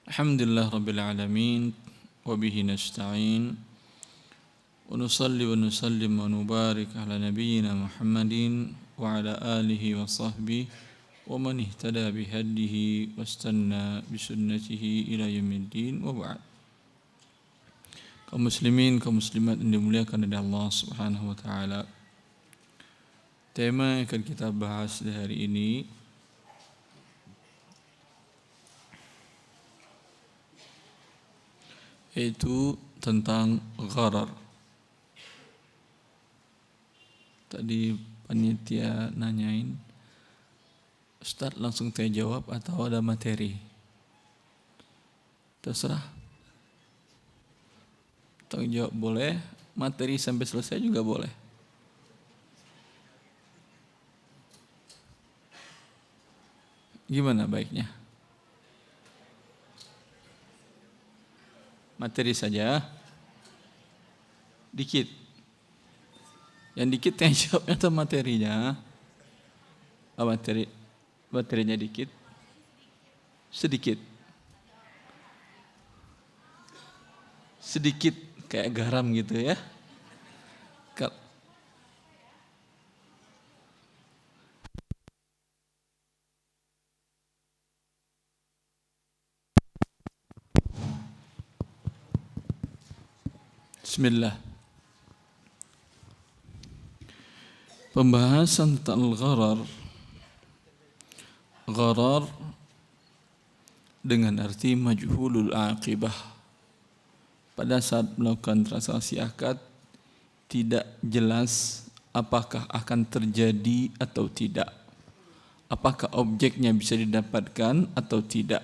Alhamdulillah Rabbil Alamin Wabihi nasta'in Wa nusalli wa nusallim wa nubarik ala nabiyyina Muhammadin Wa ala alihi wa sahbihi Wa man ihtada bihadihi Wa istanna bisunnatihi ila yaumiddin Wa ba'd. Kaum muslimin, kaum muslimat yang dimuliakan oleh Allah Subhanahu wa taala. Tema yang akan kita bahas di hari ini yaitu tentang gharar. Tadi panitia nanyain, Ustaz langsung saya jawab atau ada materi? Terserah. Tanggung jawab boleh, materi sampai selesai juga boleh. Gimana baiknya? Materi saja, dikit. Yang dikit yang jawabnya atau materinya? Oh, materinya dikit, sedikit. Sedikit kayak garam gitu ya. Bismillah. Pembahasan tentang gharar. Gharar dengan arti majhulul aqibah. Pada saat melakukan transaksi akad tidak jelas apakah akan terjadi atau tidak. Apakah objeknya bisa didapatkan atau tidak.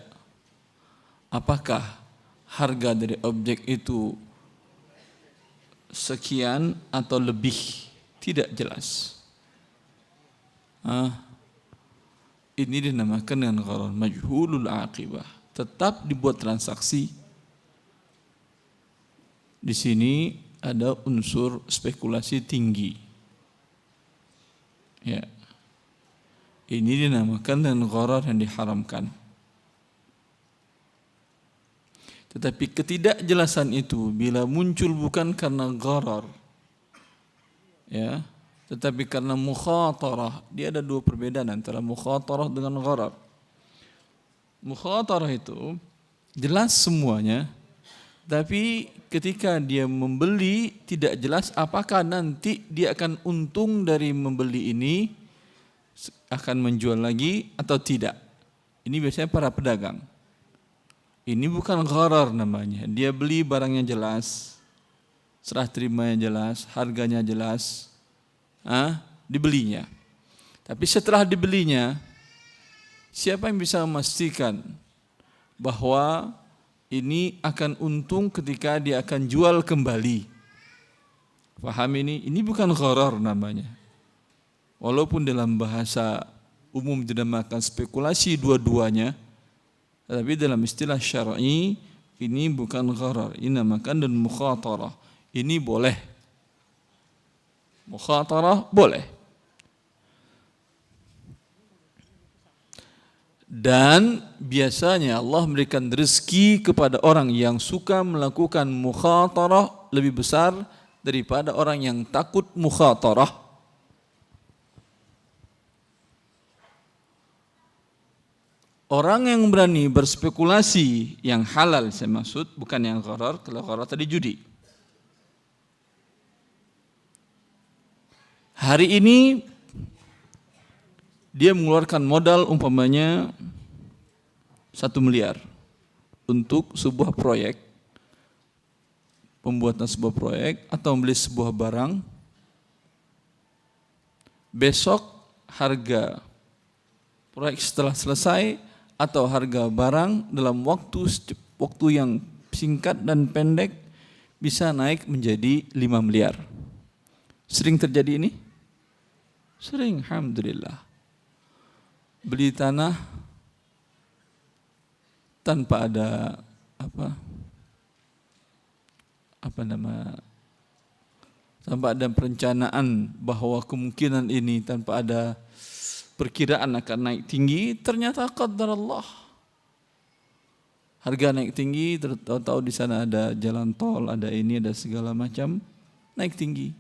Apakah harga dari objek itu sekian atau lebih, tidak jelas. Ini dinamakan dengan gharar majhulul aqibah. Tetap dibuat transaksi. Di sini ada unsur spekulasi tinggi. Ya. Ini dinamakan dengan gharar yang diharamkan. Tetapi ketidakjelasan itu bila muncul bukan karena gharar, ya, tetapi karena mukhatarah. Dia ada dua perbedaan antara mukhatarah dengan gharar. Mukhatarah itu jelas semuanya, tapi ketika dia membeli tidak jelas apakah nanti dia akan untung dari membeli ini, akan menjual lagi atau tidak. Ini biasanya para pedagang. Ini bukan gharar namanya. Dia beli barangnya jelas, serah terimanya jelas, harganya jelas, dibelinya. Tapi setelah dibelinya, siapa yang bisa memastikan bahwa ini akan untung ketika dia akan jual kembali? Paham ini? Ini bukan gharar namanya. Walaupun dalam bahasa umum dinamakan spekulasi dua-duanya, tapi dalam istilah syar'i ini bukan gharar, ini namakan dan mukhatarah. Ini boleh. Mukhatarah boleh. Dan biasanya Allah memberikan rezeki kepada orang yang suka melakukan mukhatarah lebih besar daripada orang yang takut mukhatarah. Orang yang berani berspekulasi yang halal, saya maksud, bukan yang gharar. Kalau gharar tadi judi. Hari ini dia mengeluarkan modal umpamanya 1 miliar untuk sebuah proyek, pembuatan sebuah proyek atau membeli sebuah barang. Besok harga proyek setelah selesai atau harga barang dalam waktu yang singkat dan pendek bisa naik menjadi 5 miliar. Sering terjadi ini? Sering, alhamdulillah. Beli tanah tanpa ada tanpa ada perencanaan bahwa kemungkinan ini, tanpa ada perkiraan akan naik tinggi, ternyata qadar Allah. Harga naik tinggi, tahu-tahu di sana ada jalan tol, ada ini, ada segala macam, naik tinggi.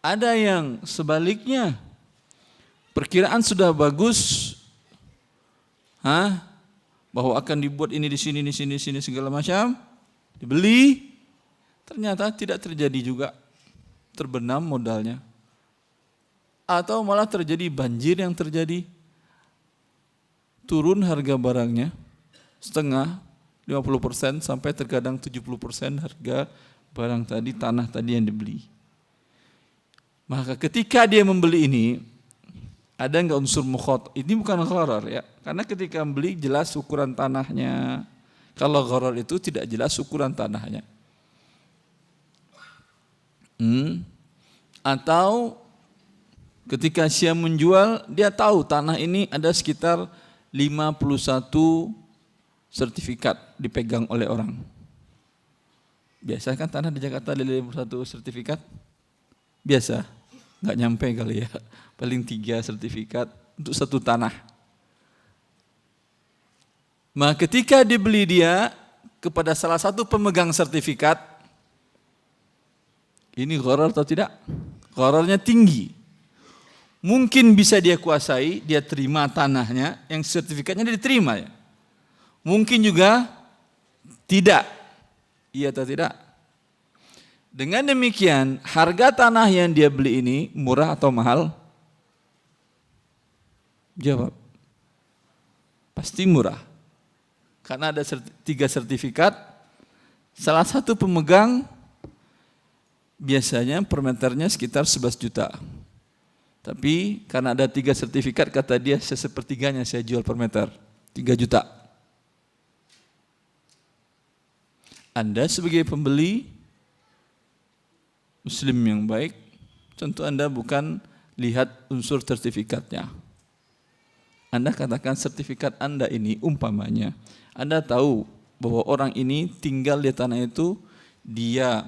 Ada yang sebaliknya, perkiraan sudah bagus, bahwa akan dibuat ini di sini segala macam, dibeli, ternyata tidak terjadi juga, terbenam modalnya. Atau malah terjadi banjir yang terjadi, turun harga barangnya, setengah, 50% sampai terkadang 70% harga barang tadi, tanah tadi yang dibeli. Maka ketika dia membeli ini, ada enggak unsur mukhatar? Ini bukan gharar ya, karena ketika membeli jelas ukuran tanahnya. Kalau gharar itu tidak jelas ukuran tanahnya. Atau ketika dia menjual, dia tahu tanah ini ada sekitar 51 sertifikat dipegang oleh orang. Biasa kan tanah di Jakarta ada 51 sertifikat? Biasa, nggak nyampe kali ya. Paling 3 sertifikat untuk satu tanah. Nah, ketika dibeli dia kepada salah satu pemegang sertifikat, ini gharar atau tidak? Ghararnya tinggi. Mungkin bisa dia kuasai, dia terima tanahnya, yang sertifikatnya dia diterima ya. Mungkin juga tidak. Iya atau tidak? Dengan demikian, harga tanah yang dia beli ini murah atau mahal? Jawab. Pasti murah. Karena ada 3 sertifikat, salah satu pemegang biasanya per meternya sekitar 11 juta. Tapi karena ada 3 sertifikat, kata dia sepertiganya saya jual per meter, 3 juta. Anda sebagai pembeli Muslim yang baik, tentu Anda bukan lihat unsur sertifikatnya. Anda katakan sertifikat Anda ini umpamanya, Anda tahu bahwa orang ini tinggal di tanah itu, dia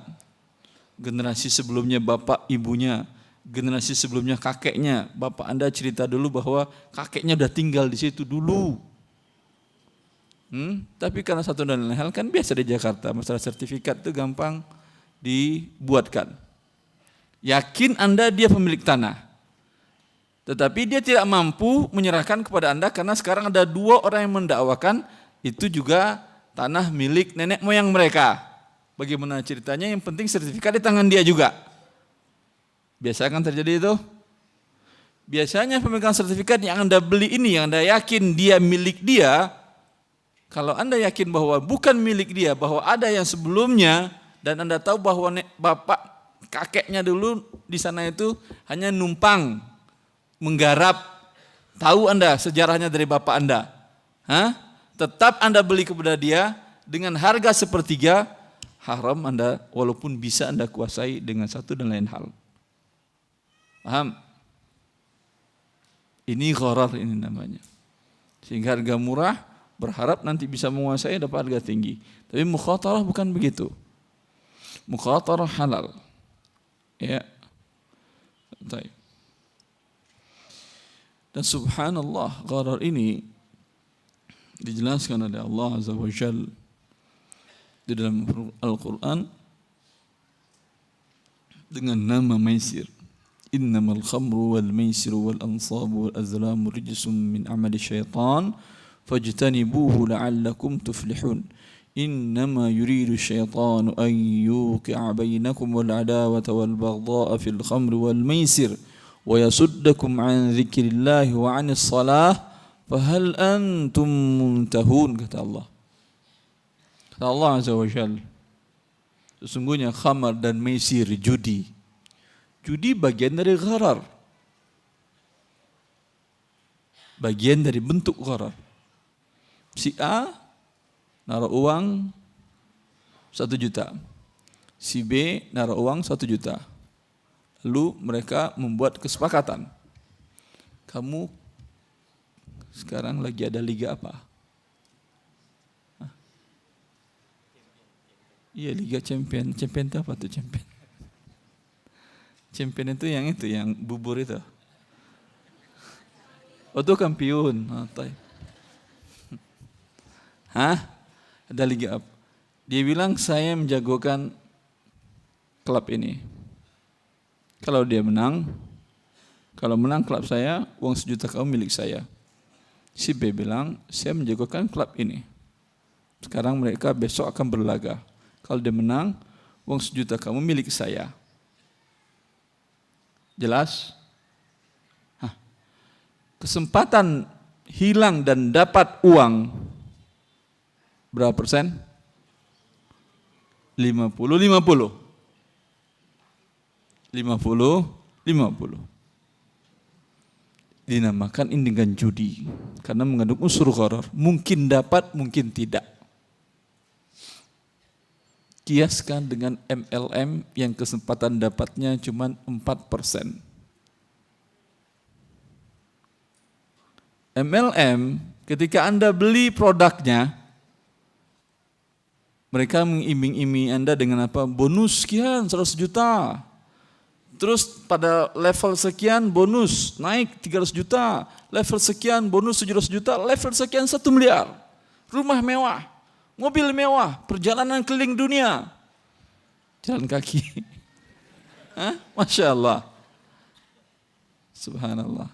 generasi sebelumnya bapak ibunya, generasi sebelumnya kakeknya, bapak Anda cerita dulu bahwa kakeknya udah tinggal di situ dulu. Tapi karena satu dan lain hal kan biasa di Jakarta, masalah sertifikat itu gampang dibuatkan. Yakin Anda dia pemilik tanah, tetapi dia tidak mampu menyerahkan kepada Anda karena sekarang ada 2 orang yang mendakwakan itu juga tanah milik nenek moyang mereka. Bagaimana ceritanya? Yang penting sertifikat di tangan dia juga. Biasa kan terjadi itu? Biasanya pemegang sertifikat yang Anda beli ini, yang Anda yakin dia milik dia, kalau Anda yakin bahwa bukan milik dia, bahwa ada yang sebelumnya, dan Anda tahu bahwa bapak kakeknya dulu di sana itu hanya numpang, menggarap, tahu Anda sejarahnya dari bapak Anda, tetap Anda beli kepada dia dengan harga sepertiga, haram Anda, walaupun bisa Anda kuasai dengan satu dan lain hal. Paham? Ini gharar ini namanya. Sehingga harga murah, berharap nanti bisa menguasai, dapat harga tinggi. Tapi mukhatarah bukan begitu. Mukhatarah halal. Ya. Baik. Dan subhanallah, gharar ini dijelaskan oleh Allah Azza wa Jalla di dalam Al-Quran dengan nama maisir. Innamal khamru wal maisiru wal ansabu wal azlamu rijsum min amali syaitan fajtanibuhu la'allakum tuflihun. Innama yuridu syaitanu an yuqi'a bainakum wal adawata wal baghdha'a fil khamri wal maisir wa yasuddakum an dzikrillahi wa 'anis shalah fahal antum muntahun, kata Allah. Kata Allah Azza wa Jalla, sesungguhnya khamar dan maisir, judi. Judi bagian dari gharar. Bagian dari bentuk gharar. Si A naruh uang 1 juta. Si B naruh uang 1 juta. Lalu mereka membuat kesepakatan. Kamu sekarang lagi ada liga apa? Iya, Liga Champion. Champion itu apa tuh champion? Champion itu yang bubur itu. Oh, itu kampiun. Hah? Ada liga apa? Dia bilang saya menjagokan klub ini. Kalau dia menang, kalau menang klub saya, uang 1 juta kamu milik saya. Si B bilang, saya menjagokan klub ini. Sekarang mereka besok akan berlaga. Kalau dia menang, uang 1 juta kamu milik saya. Jelas? Kesempatan hilang dan dapat uang berapa persen? 50, 50. 50. Dinamakan ini dengan judi. Karena mengandung unsur gharar. Mungkin dapat, mungkin tidak. Kiaskan dengan MLM yang kesempatan dapatnya cuma 4%. MLM ketika Anda beli produknya, mereka mengiming-imingi Anda dengan apa? Bonus sekian 100 juta. Terus pada level sekian bonus naik 300 juta. Level sekian bonus 700 juta. Level sekian 1 miliar. Rumah mewah, mobil mewah, perjalanan keliling dunia. Jalan kaki. Masya Allah. Subhanallah.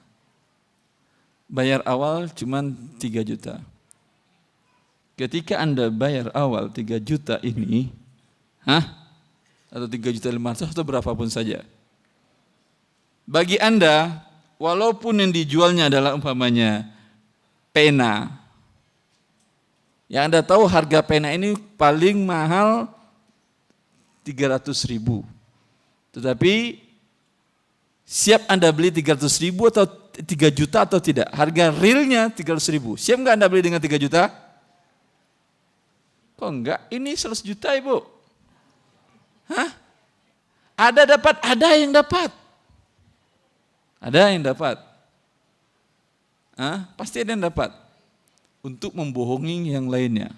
Bayar awal cuma 3 juta. Ketika Anda bayar awal 3 juta ini, atau 3.500.000 atau berapapun saja. Bagi Anda, walaupun yang dijualnya adalah umpamanya pena, yang Anda tahu harga pena ini paling mahal 300.000. Tetapi siap Anda beli 300.000 atau 3 juta atau tidak? Harga realnya 300.000. Siap nggak Anda beli dengan 3 juta? Kok enggak? Ini 100 juta Ibu. Ada dapat, ada yang dapat. Ada yang dapat. Pasti ada yang dapat. Untuk membohongi yang lainnya.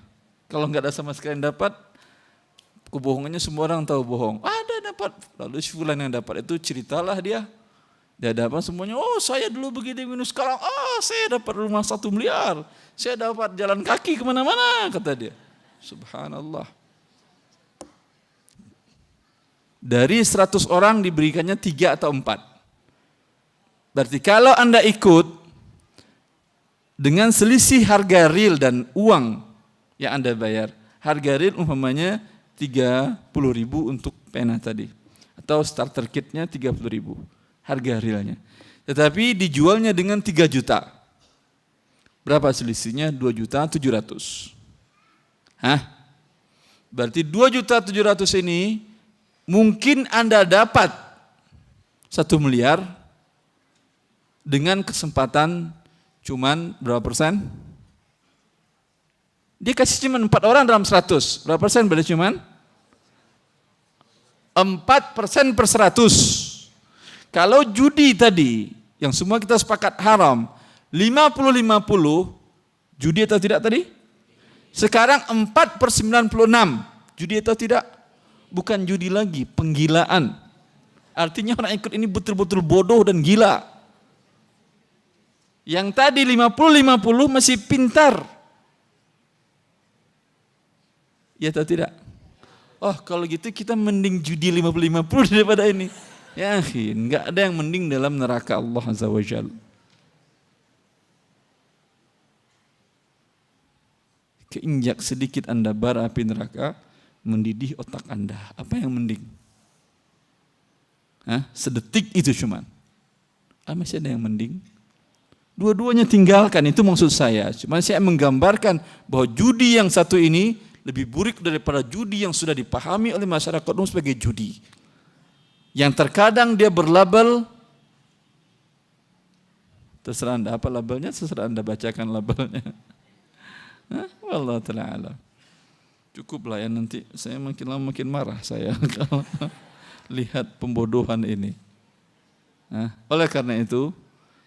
Kalau enggak ada sama sekali yang dapat, kebohongannya semua orang tahu bohong. Ada dapat. Lalu si fulan yang dapat itu ceritalah dia. Dia dapat semuanya, oh saya dulu begini sekarang, saya dapat rumah 1 miliar. Saya dapat jalan kaki kemana-mana, kata dia. Subhanallah. Dari 100 orang diberikannya 3 atau 4. Berarti kalau Anda ikut dengan selisih harga real dan uang yang Anda bayar, harga real umpamanya 30.000 untuk pena tadi, atau starter kitnya 30.000, harga realnya. Tetapi dijualnya dengan 3 juta. Berapa selisihnya? 2.700.000. Berarti 2.700.000 ini mungkin Anda dapat 1 miliar dengan kesempatan cuman berapa persen? Dia kasih cuman 4 orang dalam 100. Berapa persen berarti cuman? 4% per 100. Kalau judi tadi, yang semua kita sepakat haram, 50-50, judi atau tidak tadi? Sekarang 4/96, judi atau tidak? Bukan judi lagi, penggilaan. Artinya orang ikut ini betul-betul bodoh dan gila. Yang tadi 50-50 masih pintar. Ya atau tidak? Oh kalau gitu kita mending judi 50-50 daripada ini. Ya enggak ada yang mending dalam neraka Allah Azza wa Jalla. Keinjak sedikit Anda bara api neraka, mendidih otak Anda. Apa yang mending? Sedetik itu cuman. Masih ada yang mending? Dua-duanya tinggalkan, itu maksud saya. Cuma saya menggambarkan bahwa judi yang satu ini lebih buruk daripada judi yang sudah dipahami oleh masyarakat umum sebagai judi. Yang terkadang dia berlabel, terserah Anda apa labelnya, terserah Anda bacakan labelnya. Wallahu ta'ala alam. Cukuplah ya, nanti saya makin lama makin marah saya kalau lihat pembodohan ini. Oleh karena itu,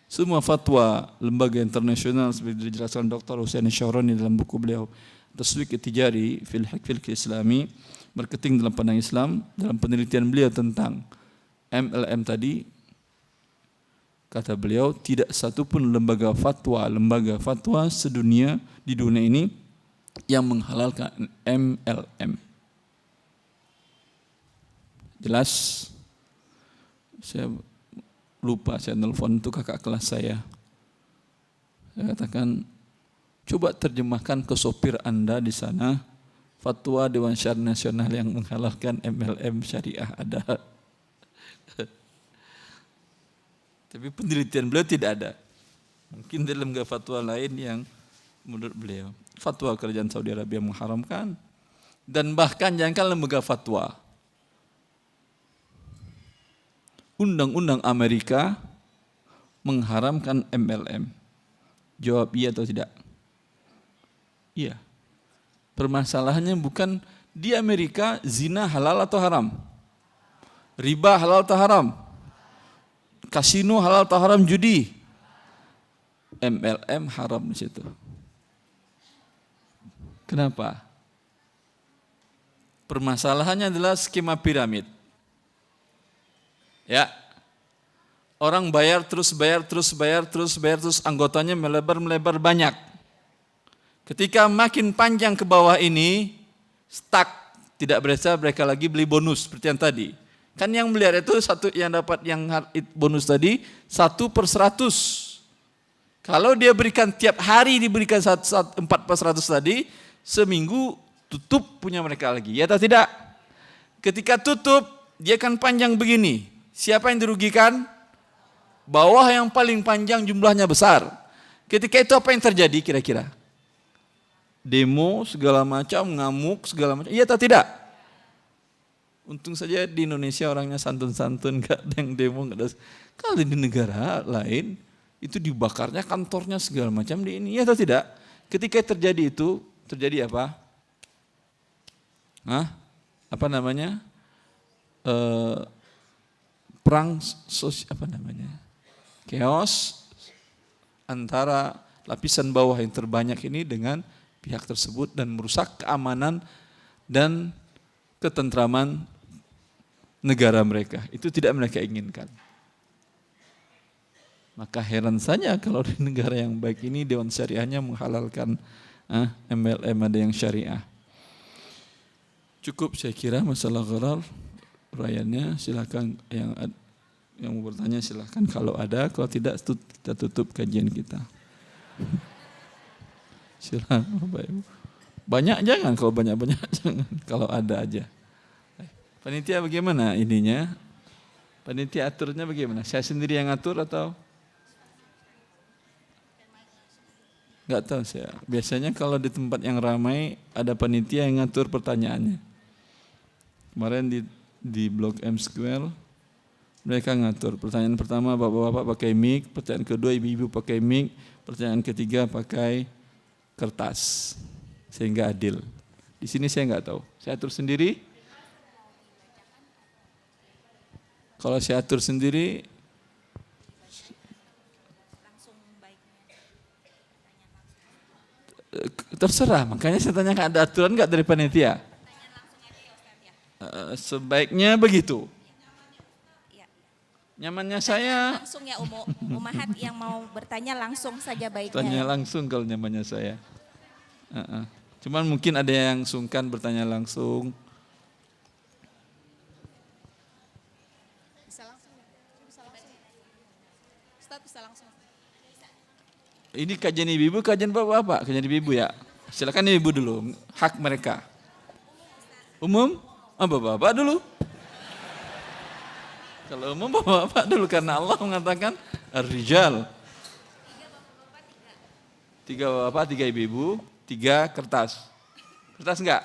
semua fatwa lembaga internasional seperti dijelaskan Dr. Husaini Syahrani dalam buku beliau Taswiq Tijari fil Fiqh Islami, marketing dalam pandang Islam, dalam penelitian beliau tentang MLM tadi, kata beliau tidak satupun lembaga fatwa sedunia di dunia ini yang menghalalkan MLM. Jelas? Saya lupa, saya nelfon itu kakak kelas saya. Saya katakan, coba terjemahkan ke sopir Anda di sana, fatwa Dewan Syariah Nasional yang menghalalkan MLM syariah ada. Tapi penelitian beliau tidak ada. Mungkin dalam fatwa lain yang menurut beliau. Fatwa kerajaan Saudi Arabia mengharamkan. Dan bahkan jangankan lembaga fatwa. Undang-undang Amerika mengharamkan MLM. Jawab iya atau tidak? Iya. Permasalahannya bukan di Amerika zina halal atau haram? Riba halal atau haram? Kasino halal atau haram? Judi? MLM haram di situ. Kenapa? Permasalahannya adalah skema piramid. Ya, orang bayar terus, anggotanya melebar banyak. Ketika makin panjang ke bawah ini, stuck, tidak berasa mereka lagi beli bonus seperti yang tadi. Kan yang melihat itu satu yang dapat yang bonus tadi 1/100. Kalau dia berikan tiap hari diberikan 4/100 tadi, seminggu tutup punya mereka lagi. Ya atau tidak? Ketika tutup, dia kan panjang begini. Siapa yang dirugikan? Bawah yang paling panjang jumlahnya besar. Ketika itu apa yang terjadi kira-kira? Demo segala macam, ngamuk segala macam. Iya atau tidak? Untung saja di Indonesia orangnya santun-santun, gak ada yang demo, gak ada. Kalau di negara lain itu dibakarnya kantornya segala macam di ini. Iya atau tidak? Ketika terjadi itu, terjadi apa? Apa namanya? Perang sosial, apa namanya? Chaos antara lapisan bawah yang terbanyak ini dengan pihak tersebut dan merusak keamanan dan ketentraman negara mereka. Itu tidak mereka inginkan. Maka heran saja kalau di negara yang baik ini Dewan Syariahnya menghalalkan MLM ada yang syariah. Cukup saya kira masalah gharar. Uraiannya silakan yang mau bertanya silakan kalau ada, kalau tidak kita tutup kajian kita. Silakan Bapak Ibu. Banyak jangan, kalau banyak-banyak jangan, kalau ada aja. Panitia bagaimana ininya? Panitia aturnya bagaimana? Saya sendiri yang atur atau? Enggak tahu saya. Biasanya kalau di tempat yang ramai ada panitia yang ngatur pertanyaannya. Kemarin di Blok M Square mereka ngatur. Pertanyaan pertama bapak-bapak pakai mic, pertanyaan kedua ibu-ibu pakai mic, pertanyaan ketiga pakai kertas. Sehingga adil. Di sini saya enggak tahu. Saya atur sendiri. Kalau saya atur sendiri terserah, makanya saya tanyakan ada aturan enggak dari panitia? Sebaiknya begitu. Nyamannya saya langsung ya Umahat yang mau bertanya langsung saja baiknya. Tanya langsung kalau nyamannya saya. Cuman mungkin ada yang sungkan bertanya langsung. Bisa langsung ya? Bisa langsung. Ustaz bisa langsung. Ini kajian ibu-ibu, kajian bapak-bapak, kajian ibu-ibu ya. Silakan ibu dulu, hak mereka. Umum? Bapak-bapak dulu. Kalau umum bapak-bapak dulu karena Allah mengatakan ar-rijal. 3 bapak, 3 ibu-ibu, 3 kertas. Kertas enggak?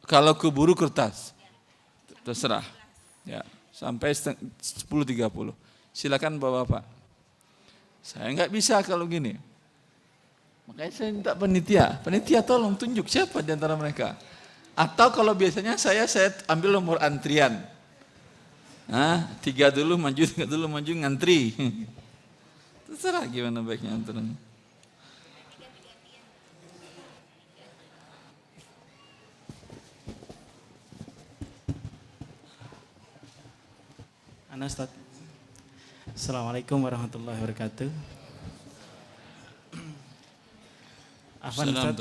Kalau keburu kertas. Terserah. Ya, sampai 10.30. Silakan bapak-bapak. Saya enggak bisa kalau gini. Makanya saya minta panitia. Panitia tolong tunjuk siapa di antara mereka. Atau kalau biasanya saya ambil nomor antrian. 3 dulu maju, 3 dulu maju ngantri. Terserah gimana baiknya antrian. Ana Ustaz. Assalamualaikum warahmatullahi wabarakatuh. Afwan Ustaz,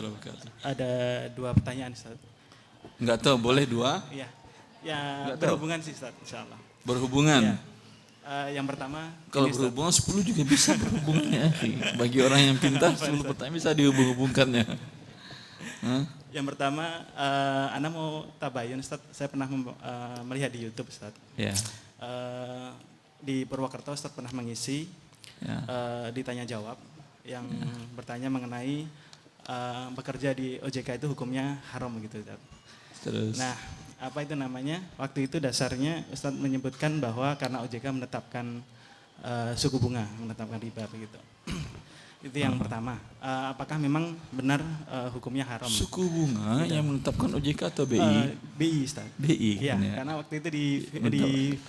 ada 2 pertanyaan Ustaz. Enggak tahu, boleh 2? Iya. Ya, Nggak tahu. berhubungan sih Ustaz, insyaallah. Berhubungan. Iya. Yang pertama, Kalau ini, Ustaz. berhubungan 10 juga bisa berhubungan ya. Bagi orang yang pintar 10 pertanyaan bisa dihubung-hubungkannya. Hah? Yang pertama, Ana mau tabayun Ustaz. Saya pernah melihat di YouTube Ustaz. Ya. Di Purwokerto Ustaz pernah mengisi Ya. ditanya jawab yang bertanya mengenai bekerja di OJK itu hukumnya haram gitu Ustaz. Terus. Nah, apa itu namanya? Waktu itu dasarnya Ustaz menyebutkan bahwa karena OJK menetapkan suku bunga, menetapkan riba begitu. Itu yang pertama. Apakah memang benar hukumnya haram? Suku bunga Gitu. yang menetapkan OJK atau BI? BI Ustaz. BI Iya, kan ya. karena waktu itu di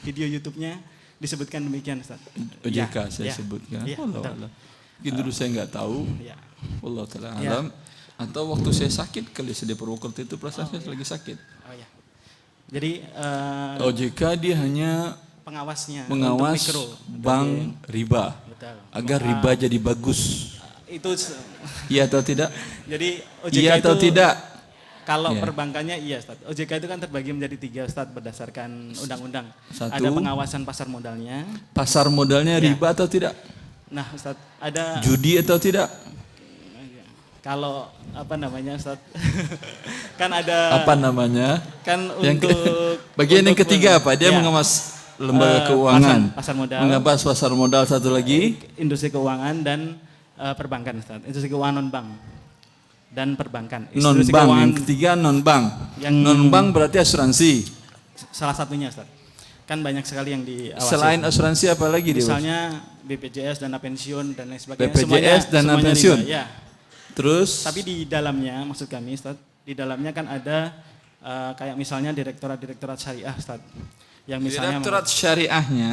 video YouTube-nya disebutkan demikian Ustaz. OJK Ya, saya ya. sebutkan. Iya, Wallahu betul. a'lam. Mungkin dulu saya nggak tahu. Ya. Wallahu taala Ya. alam. Atau waktu saya sakit kali saya di Purwokerto itu perasaan saya lagi sakit. Oh ya. Jadi OJK dia hanya pengawasnya mengawas untuk mikro. bank riba Betul. agar riba jadi bagus. Itu Iya atau tidak? jadi OJK Iya atau itu tidak? kalau Iya. perbankannya iya Ustaz. OJK itu kan terbagi menjadi 3 Ustaz berdasarkan undang-undang. Satu. Ada pengawasan pasar modalnya. Pasar modalnya Iya. riba atau tidak? Nah Ustaz, ada Judi atau tidak? kalau apa namanya Ustaz? Kan ada Apa namanya? kan Yang untuk bagian yang untuk ketiga apa? Dia ya, mengawas lembaga keuangan, pasar modal, mengawas pasar modal satu lagi. industri keuangan dan perbankan Ustaz. Industri keuangan non bank dan perbankan. Non Industri bank, keuangan yang ketiga non bank. Yang- Non bank berarti asuransi. salah satunya Ustaz. Kan banyak sekali yang diawasi. Selain asuransi apa lagi dia? Bos? misalnya BPJS, dana pensiun dan lain sebagainya. BPJS, dana semuanya pensiun. riba, ya. Terus Tapi di dalamnya, maksud kami Ustaz, di dalamnya kan ada kayak misalnya direktorat syariah Ustaz. Yang misalnya direktorat syariahnya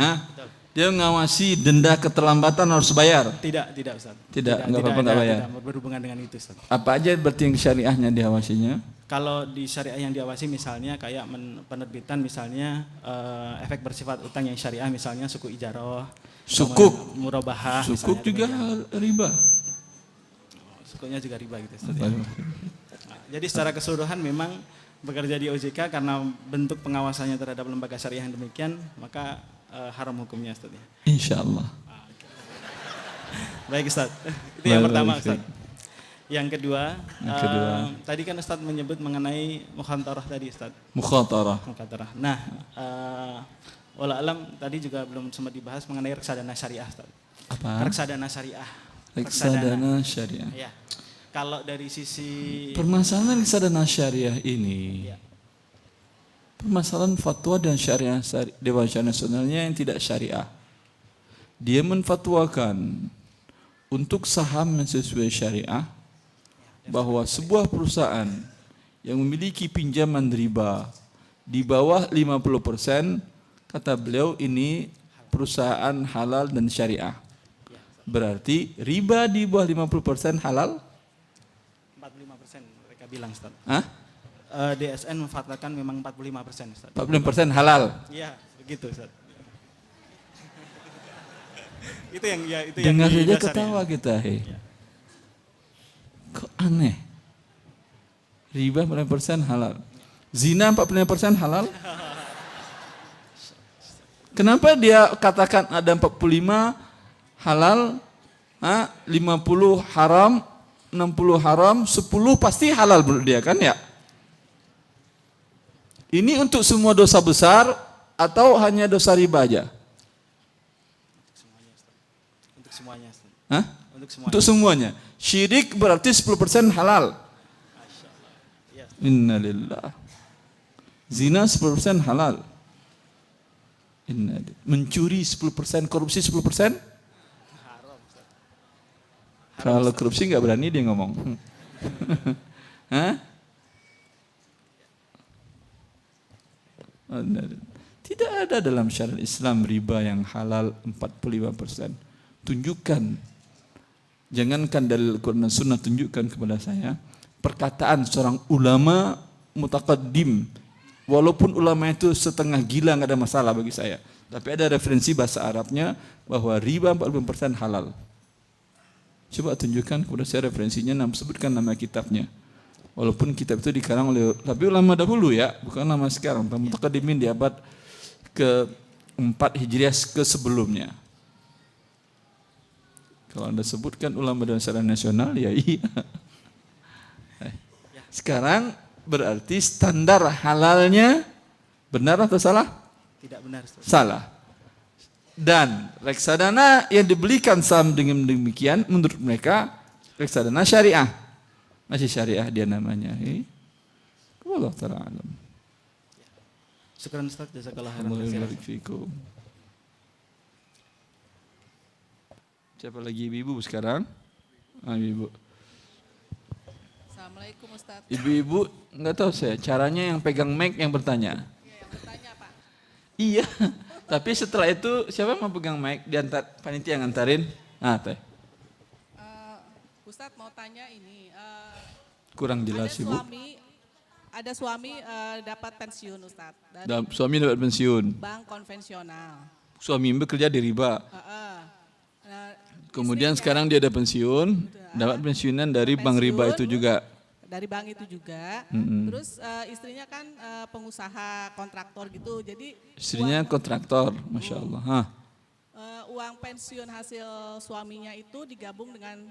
dia mengawasi denda keterlambatan harus bayar. tidak Ustaz. Tidak, nggak apa-apa, nggak bayar. Tidak berhubungan dengan itu Ustaz. Apa aja berarti yang syariahnya diawasinya? Kalau di syariah yang diawasi misalnya kayak penerbitan misalnya efek bersifat utang yang syariah misalnya suku ijarah, Sukuk. murabahah. Sukuk misalnya juga demikian. riba. Sukunya juga riba gitu Ustaz. Ya. Nah, jadi secara keseluruhan memang bekerja di OJK karena bentuk pengawasannya terhadap lembaga syariah yang demikian maka haram hukumnya Ustaz ya. Insya Allah. Baik Ustaz. Itu yang Baik, pertama baik. Ustaz. Yang kedua, Yang kedua. tadi kan Ustaz menyebut mengenai mukhantarah tadi Ustaz. Mukhatarah. Mukhantarah. Nah, walau alam tadi juga belum sempat dibahas mengenai reksadana syariah Ustaz. Apa? Reksadana syariah. Reksadana syariah. Ya. Kalau dari sisi Permasalahan reksadana syariah ini, Ya. permasalahan fatwa dan syariah Dewan Syariah Nasionalnya yang tidak syariah. Dia menfatwakan untuk saham yang sesuai syariah bahwa sebuah perusahaan yang memiliki pinjaman riba di bawah 50%, kata beliau ini perusahaan halal dan syariah. Berarti riba di bawah 50% halal? 45% mereka bilang Ustaz. Hah? DSN memfatwakan memang 45% Ustaz. 45% halal. Iya, begitu Ustaz. Itu yang Dengar di saja dasarnya. ketawa kita. Hei. Ya. Kok aneh? Riba 45% halal. Zina 45% halal? Kenapa dia katakan ada 45 halal, 50 haram, 60 haram, 10 pasti halal menurut dia kan ya? Ini untuk semua dosa besar atau hanya dosa riba aja? Untuk semuanya Ustaz. Hah? Untuk semuanya. Untuk semuanya. Syirik berarti 10% halal. Iya. Innalillah. Zina 10% halal. Innalillah. Mencuri 10%, korupsi 10%? Haram Ustaz. Kalau korupsi nggak berani dia ngomong. Hah? Tidak ada dalam syariat Islam riba yang halal 45%. Tunjukkan. Jangankan dalil Al-Quran dan Sunnah, tunjukkan kepada saya perkataan seorang ulama mutaqaddim. Walaupun ulama itu setengah gila nggak ada masalah bagi saya. Tapi ada referensi bahasa Arabnya bahwa riba 45% halal. Coba tunjukkan kepada saya referensinya, sebutkan nama kitabnya. Walaupun kitab itu dikarang oleh tapi ulama dahulu ya, bukan ulama sekarang. Mutaqaddimin di abad ke-4 Hijriah ke sebelumnya. Kalau Anda sebutkan ulama dan secara nasional, ya iya. Sekarang berarti standar halalnya benar atau salah? Tidak benar, Ustaz. Salah. Dan reksadana yang dibelikan saham dengan demikian menurut mereka reksadana syariah. Masih syariah dia namanya. Wallahu ta'ala alam. Syukran Ustaz, jazakallah khairan. Alhamdulillah fiikum. Siapa lagi ibu-ibu sekarang? Ibu. Assalamualaikum Ustaz. Ibu-ibu nggak tahu saya caranya yang pegang mic yang bertanya. Iya, yang bertanya Pak. Iya. Tapi setelah itu siapa yang mau pegang mic diantar panitia yang ngantarin? Teh. Ustaz mau tanya ini. Kurang jelas ibu. Ada suami dapat pensiun Ustaz dari Suami dapat pensiun. bank konvensional. Suami bekerja di riba. Kemudian sekarang dia ada pensiun, dapat pensiunan dari bank riba itu juga. Dari bank itu juga. Terus istrinya kan pengusaha kontraktor gitu. Jadi Istrinya kontraktor, masya Allah. uang pensiun hasil suaminya itu digabung dengan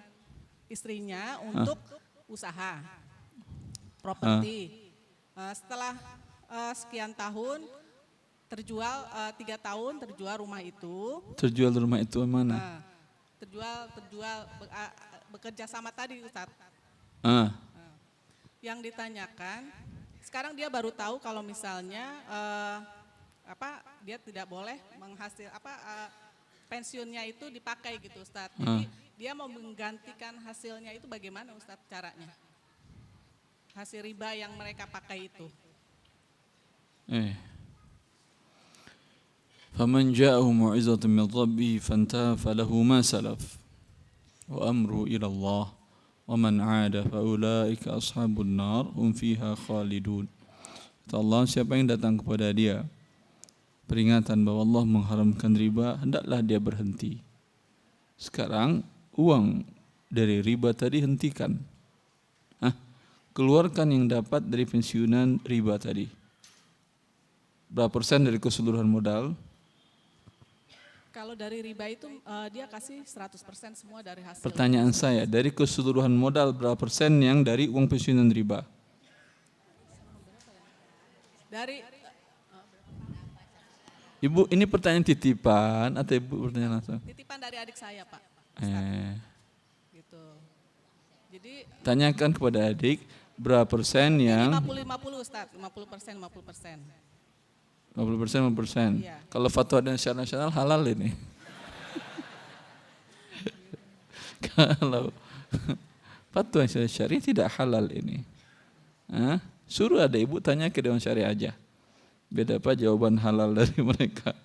istrinya untuk usaha properti. Setelah sekian tahun terjual 3 tahun terjual rumah itu. Terjual rumah itu mana? Terjual bekerja sama tadi Ustaz. Yang ditanyakan, sekarang dia baru tahu kalau misalnya dia tidak boleh pensiunnya itu dipakai gitu Ustaz. Jadi dia mau menggantikan hasilnya itu bagaimana Ustaz caranya? Hasil riba yang mereka pakai itu. فمن جاءه موعظة من ربه فانتهى فله ما سلف وأمره إلى الله ومن عاد فأولئك أصحاب النار هم فيها خالدون. Kata Allah, siapa yang datang kepada dia peringatan bahwa Allah mengharamkan riba, hendaklah dia berhenti. Sekarang uang dari riba tadi hentikan. Keluarkan yang dapat dari pensiunan riba tadi. Berapa persen dari keseluruhan modal? Kalau dari riba itu dia kasih 100% semua dari hasil. Pertanyaan saya, dari keseluruhan modal berapa persen yang dari uang pensiunan riba? Dari Ibu, ini pertanyaan titipan atau ibu pertanyaan langsung? titipan dari adik saya Pak. Gitu. Jadi Tanyakan kepada adik berapa persen yang 50-50 Ustaz, 50%. 50%. Iya. Kalau fatwa dan syariat nasional halal ini. Kalau fatwa syariah tidak halal ini. Suruh ada ibu tanya ke Dewan Syariah aja. Beda apa jawaban halal dari mereka.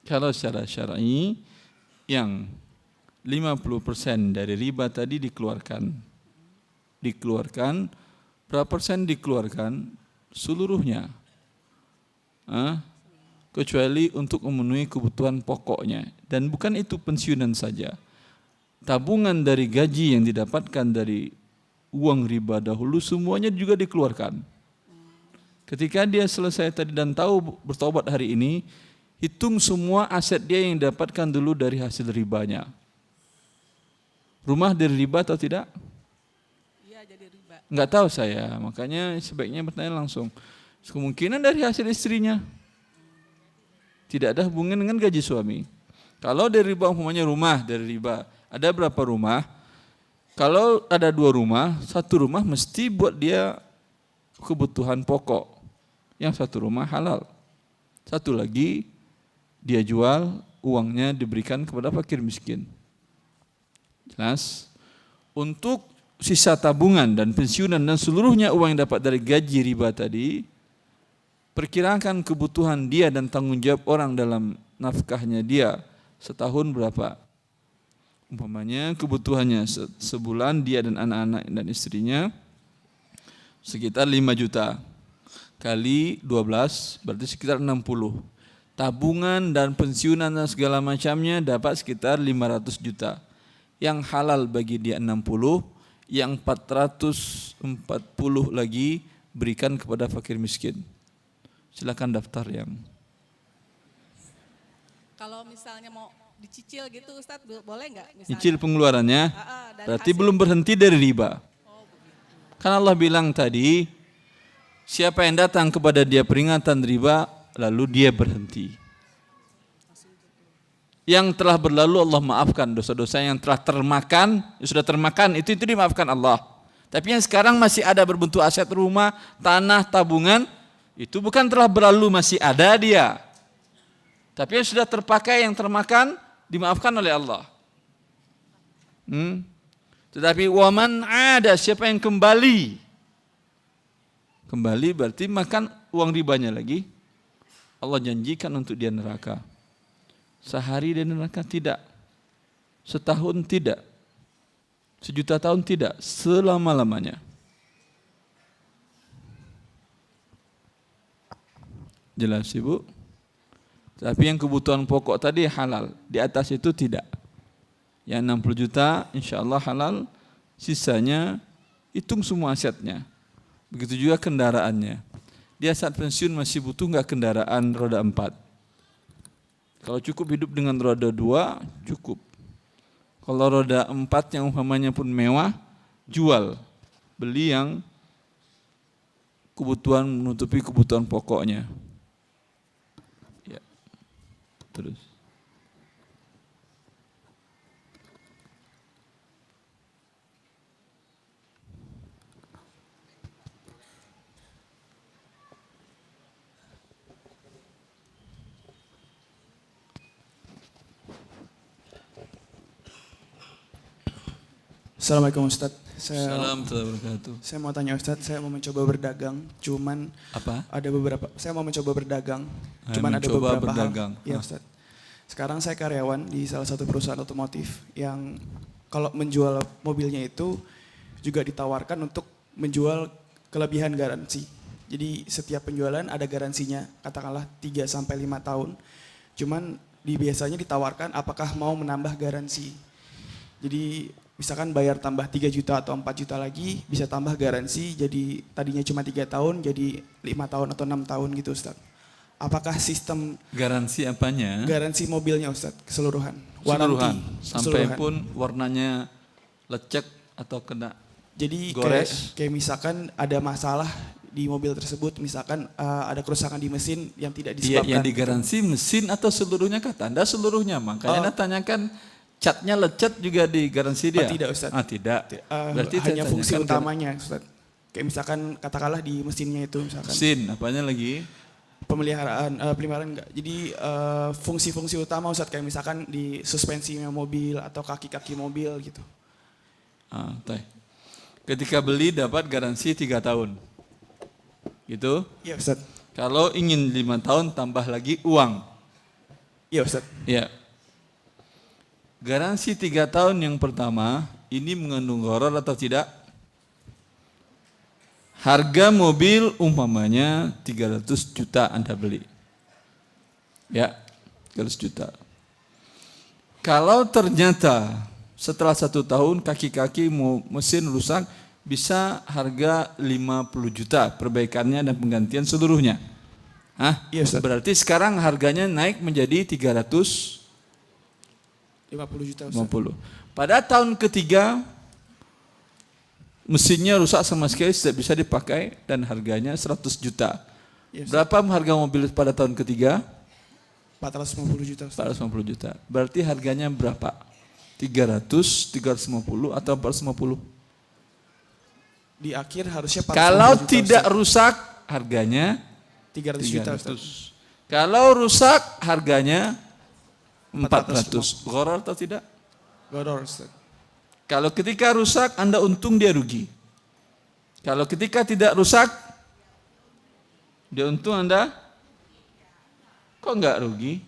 Kalau secara syar'i yang 50% dari riba tadi dikeluarkan. Berapa persen dikeluarkan? Seluruhnya. Kecuali untuk memenuhi kebutuhan pokoknya. Dan bukan itu pensiunan saja. Tabungan dari gaji yang didapatkan dari uang riba dahulu semuanya juga dikeluarkan. Ketika dia selesai tadi dan tahu bertobat hari ini, hitung semua aset dia yang didapatkan dulu dari hasil ribanya. Rumah dari riba atau tidak? iya jadi riba. Enggak tahu saya, makanya sebaiknya bertanya langsung. Kemungkinan dari hasil istrinya. Tidak ada hubungan dengan gaji suami. Kalau dari riba umpamanya rumah dari riba, ada berapa rumah? Kalau ada 2 rumah, 1 rumah mesti buat dia kebutuhan pokok. Yang 1 rumah halal. 1 lagi dia jual, uangnya diberikan kepada fakir miskin. Jelas? Untuk sisa tabungan dan pensiunan dan seluruhnya uang yang dapat dari gaji riba tadi, perkirakan kebutuhan dia dan tanggung jawab orang dalam nafkahnya dia setahun berapa. Umpamanya kebutuhannya sebulan dia dan anak-anak dan istrinya sekitar 5 juta. Kali 12 berarti sekitar 60. Tabungan dan pensiunan dan segala macamnya dapat sekitar 500 juta. yang halal bagi dia 60, yang 440 lagi berikan kepada fakir miskin. Silakan daftar yang. Kalau misalnya mau dicicil gitu Ustadz, boleh nggak? Misalnya? Nyicil pengeluarannya, Dari berarti hasil. belum berhenti dari riba. Kan Allah bilang tadi, siapa yang datang kepada dia peringatan riba, lalu dia berhenti. Yang telah berlalu Allah maafkan, dosa-dosa yang telah termakan, sudah termakan, itu dimaafkan Allah. Tapi yang sekarang masih ada berbentuk aset rumah, tanah, tabungan, itu bukan telah berlalu, masih ada dia. Tapi yang sudah terpakai, yang termakan, dimaafkan oleh Allah. Tetapi waman ada, siapa yang kembali berarti makan uang ribanya lagi, Allah janjikan untuk dia neraka. Sehari dia neraka tidak, setahun tidak, sejuta tahun tidak, selama-lamanya. Jelas Ibu? Tapi yang kebutuhan pokok tadi halal, di atas itu tidak. Yang 60 juta insya Allah halal, sisanya hitung semua asetnya. Begitu juga kendaraannya. Dia saat pensiun masih butuh nggak kendaraan roda 4? Kalau cukup hidup dengan roda 2, cukup. Kalau roda 4 yang umpamanya pun mewah, jual. Beli yang kebutuhan menutupi kebutuhan pokoknya. Ya. Terus. Assalamualaikum Ustadz. Assalamualaikum warahmatullahi wabarakatuh. Saya mau tanya Ustadz, saya mau mencoba berdagang, cuman Apa? ada beberapa. Saya mau mencoba berdagang, cuman ada mencoba beberapa berdagang. hal. Iya Ustadz. Sekarang saya karyawan di salah satu perusahaan otomotif yang kalau menjual mobilnya itu juga ditawarkan untuk menjual kelebihan garansi. Jadi setiap penjualan ada garansinya, katakanlah 3 sampai 5 tahun. Cuman biasanya ditawarkan apakah mau menambah garansi. Jadi misalkan bayar tambah 3 juta atau 4 juta lagi, bisa tambah garansi, jadi tadinya cuma 3 tahun, jadi 5 tahun atau 6 tahun gitu Ustaz. Apakah sistem Garansi apanya? garansi mobilnya Ustaz, keseluruhan? Keseluruhan. Waranti, Sampai keseluruhan. pun warnanya lecek atau kena Jadi gores. kayak misalkan ada masalah di mobil tersebut, misalkan ada kerusakan di mesin yang tidak Iya, disebabkan. yang digaransi mesin atau seluruhnya kata Anda seluruhnya. Makanya Anda tanyakan catnya lecet juga digaransi dia? tidak Ustaz. Tidak. Berarti hanya saya fungsi tanyakan utamanya Ustaz. Kayak misalkan katakanlah di mesinnya itu misalkan. mesin, apanya lagi? Pemeliharaan enggak. Jadi fungsi-fungsi utama Ustaz, kayak misalkan di suspensinya mobil atau kaki-kaki mobil gitu. Teh. Ketika beli dapat garansi 3 tahun. Gitu? Iya Ustaz. Kalau ingin 5 tahun tambah lagi uang. Iya Ustaz. Ya. Garansi 3 tahun yang pertama ini mengandung gharar atau tidak? Harga mobil umpamanya 300 juta Anda beli. Ya, 300 juta. Kalau ternyata setelah 1 tahun kaki-kaki mesin rusak, bisa harga 50 juta perbaikannya dan penggantian seluruhnya. Iya Ustaz. Berarti sekarang harganya naik menjadi 350. 50 juta Ustaz. Pada tahun ketiga mesinnya rusak sama sekali, tidak bisa dipakai dan harganya 100 juta. Iya, Ustaz. Berapa harga mobil pada tahun ketiga? 450 juta Ustaz. 450 juta. Berarti harganya berapa? 300, 350 atau 450? Di akhir harusnya 450 Kalau juta, tidak Ustaz. rusak harganya 300 juta Ustaz. 300. Kalau rusak harganya 400. 450. Gharar atau tidak? Gharar Ustaz. Kalau ketika rusak Anda untung, dia rugi. Kalau ketika tidak rusak dia untung, Anda kok enggak rugi?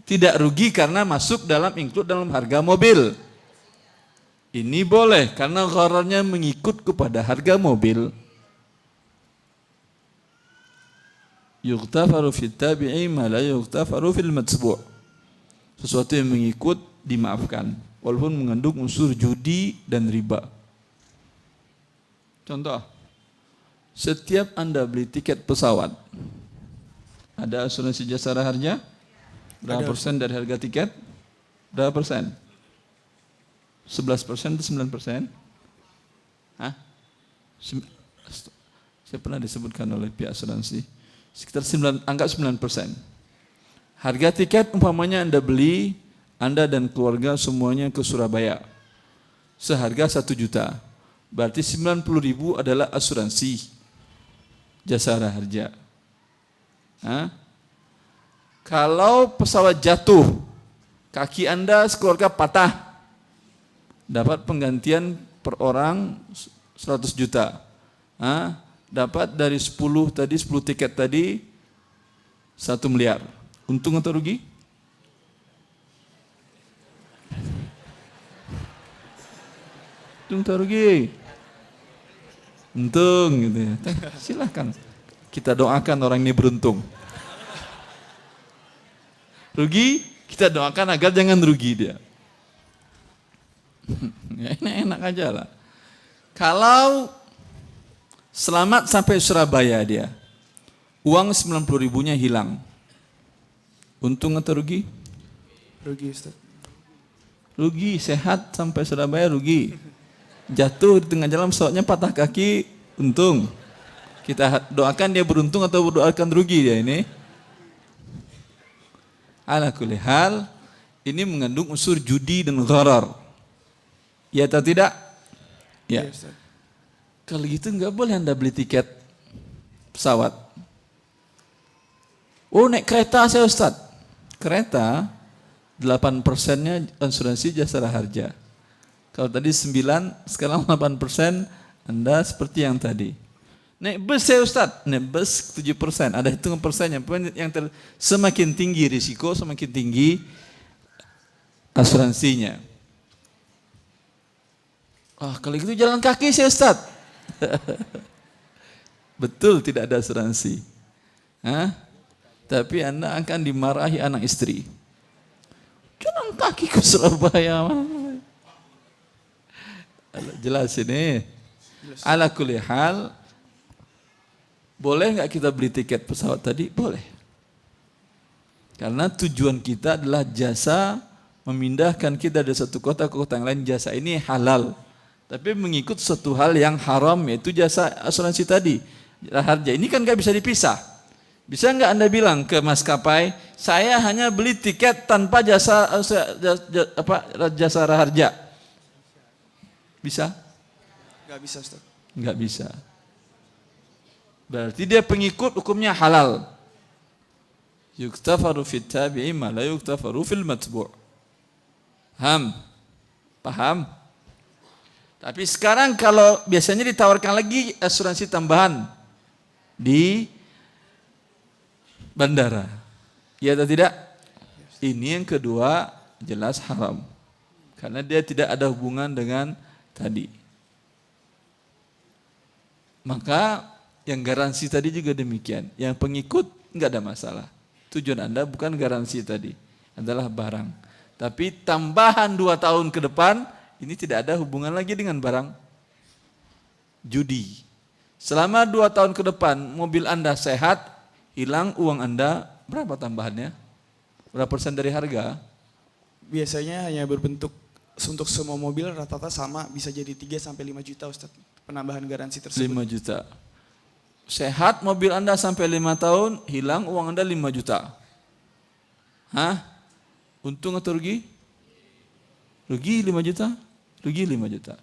Tidak rugi karena masuk dalam include dalam harga mobil. Ini boleh karena ghararnya mengikut kepada harga mobil. Yughtafaru fit tabi'i ma la yughtafaru fil matsbu'. Sesuatu yang mengikut dimaafkan, walaupun mengandung unsur judi dan riba. Contoh, setiap Anda beli tiket pesawat, ada asuransi jasara harja? Berapa persen dari harga tiket? Berapa persen? 11% atau 9%? Hah? Saya pernah disebutkan oleh pihak asuransi. Sekitar 9, anggap 9%. Harga tiket umpamanya Anda beli, Anda dan keluarga semuanya ke Surabaya. Seharga 1 juta. Berarti 90.000 adalah asuransi jasara harja. Hah? Kalau pesawat jatuh, kaki Anda sekeluarga patah, dapat penggantian per orang 100 juta. Hah? Dapat dari 10 tiket tadi 1 miliar. Untung atau rugi? Untung atau rugi? Untung gitu ya. Silahkan. Kita doakan orang ini beruntung. Rugi, kita doakan agar jangan rugi dia. Ya, enak-enak aja lah. Kalau selamat sampai Surabaya dia, uang 90.000-nya hilang. Untung atau rugi? Rugi Ustaz. Rugi, sehat sampai Surabaya rugi. Jatuh di tengah jalan pesawatnya patah kaki, untung. Kita doakan dia beruntung atau doakan rugi dia ini? Ala kulli hal, ini mengandung unsur judi dan gharar. Ya atau tidak? Ya. Iya, Ustaz. Kalau gitu nggak boleh Anda beli tiket pesawat. Oh, naik kereta saya Ustaz. Kereta 8%-nya asuransi jasara harja. Kalau tadi 9, sekarang 8%, Anda seperti yang tadi. Naik bus saya Ustaz, naik bus 7%, ada hitungan persennya. Yang semakin tinggi risiko, semakin tinggi asuransinya. Wah, kalau gitu jalan kaki saya Ustaz. Betul tidak ada asuransi. Hah? Tapi Anda akan dimarahi anak istri. Jalan kaki ke Surabaya. Jelas ini. Ala kulli hal, boleh nggak kita beli tiket pesawat tadi? Boleh. Karena tujuan kita adalah jasa memindahkan kita dari satu kota ke kota yang lain. Jasa ini halal. Tapi mengikut suatu hal yang haram, yaitu jasa asuransi tadi. Harga ini kan nggak bisa dipisah. Bisa nggak Anda bilang ke maskapai, saya hanya beli tiket tanpa jasa harja? Bisa? Nggak bisa Ustaz. Nggak bisa. Berarti dia pengikut hukumnya halal. Yuktafaru fit tabi'i ma la yuktafaru fil matbu'. Paham? Tapi sekarang kalau biasanya ditawarkan lagi asuransi tambahan di bandara. Ya atau tidak? Ini yang kedua jelas haram. Karena dia tidak ada hubungan dengan tadi. Maka yang garansi tadi juga demikian. Yang pengikut enggak ada masalah. Tujuan Anda bukan garansi tadi, adalah barang. Tapi tambahan 2 tahun ke depan, ini tidak ada hubungan lagi dengan barang judi. Selama 2 tahun ke depan, mobil Anda sehat, hilang uang Anda, berapa tambahannya? Berapa persen dari harga? Biasanya hanya berbentuk untuk semua mobil rata-rata sama, bisa jadi 3-5 juta Ustaz. Penambahan garansi tersebut. 5 juta. Sehat mobil Anda sampai 5 tahun, hilang uang Anda 5 juta. Hah? Untung atau rugi? Rugi 5 juta? Rugi 5 juta.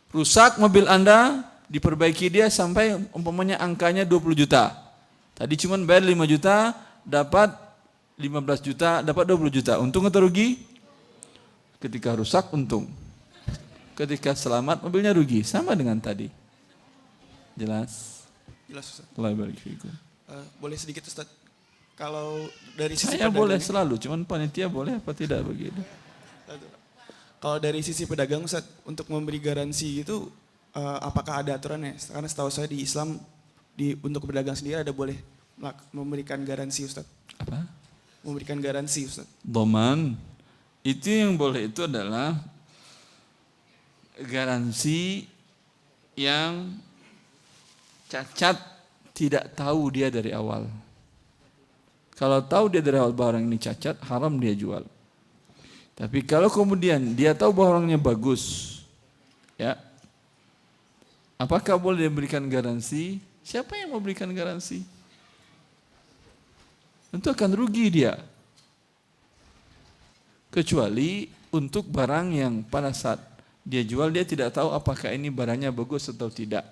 Rusak mobil Anda, diperbaiki dia sampai umpamanya angkanya 20 juta. Tadi cuma bayar 5 juta, dapat 15 juta, dapat 20 juta. Untung atau rugi? Ketika rusak, untung. Ketika selamat, mobilnya rugi. Sama dengan tadi. Jelas? Jelas Ustaz. Allah barik fikum. Boleh sedikit Ustaz. Kalau dari sisi Saya boleh pedagangnya- selalu, cuman panitia boleh apa tidak begitu. Kalau dari sisi pedagang Ustaz, untuk memberi garansi itu apakah ada aturannya? Karena setahu saya di Islam untuk pedagang sendiri ada boleh memberikan garansi Ustaz. Apa? memberikan garansi Ustaz? Doman, itu yang boleh itu adalah garansi yang cacat tidak tahu dia dari awal. Kalau tahu dia dari awal barang ini cacat, haram dia jual. Tapi kalau kemudian dia tahu barangnya bagus, ya, apakah boleh diberikan garansi? Siapa yang mau berikan garansi? Tentu akan rugi dia. Kecuali untuk barang yang pada saat dia jual dia tidak tahu apakah ini barangnya bagus atau tidak.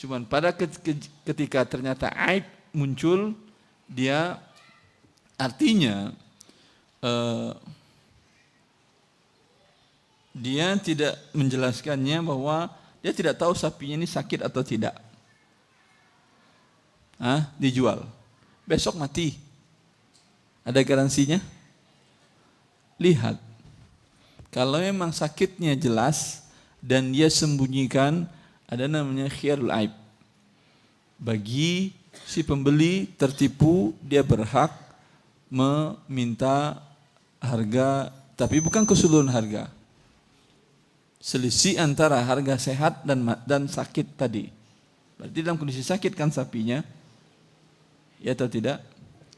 Cuman pada ketika ternyata aib muncul, dia artinya dia tidak menjelaskannya bahwa dia tidak tahu sapinya ini sakit atau tidak. Dijual. Besok mati. Ada garansinya? Lihat. Kalau memang sakitnya jelas dan dia sembunyikan, ada namanya khiyarul aib. Bagi si pembeli tertipu, dia berhak meminta harga, tapi bukan keseluruhan harga. Selisih antara harga sehat dan sakit tadi. Berarti dalam kondisi sakit kan sapinya, ya atau tidak?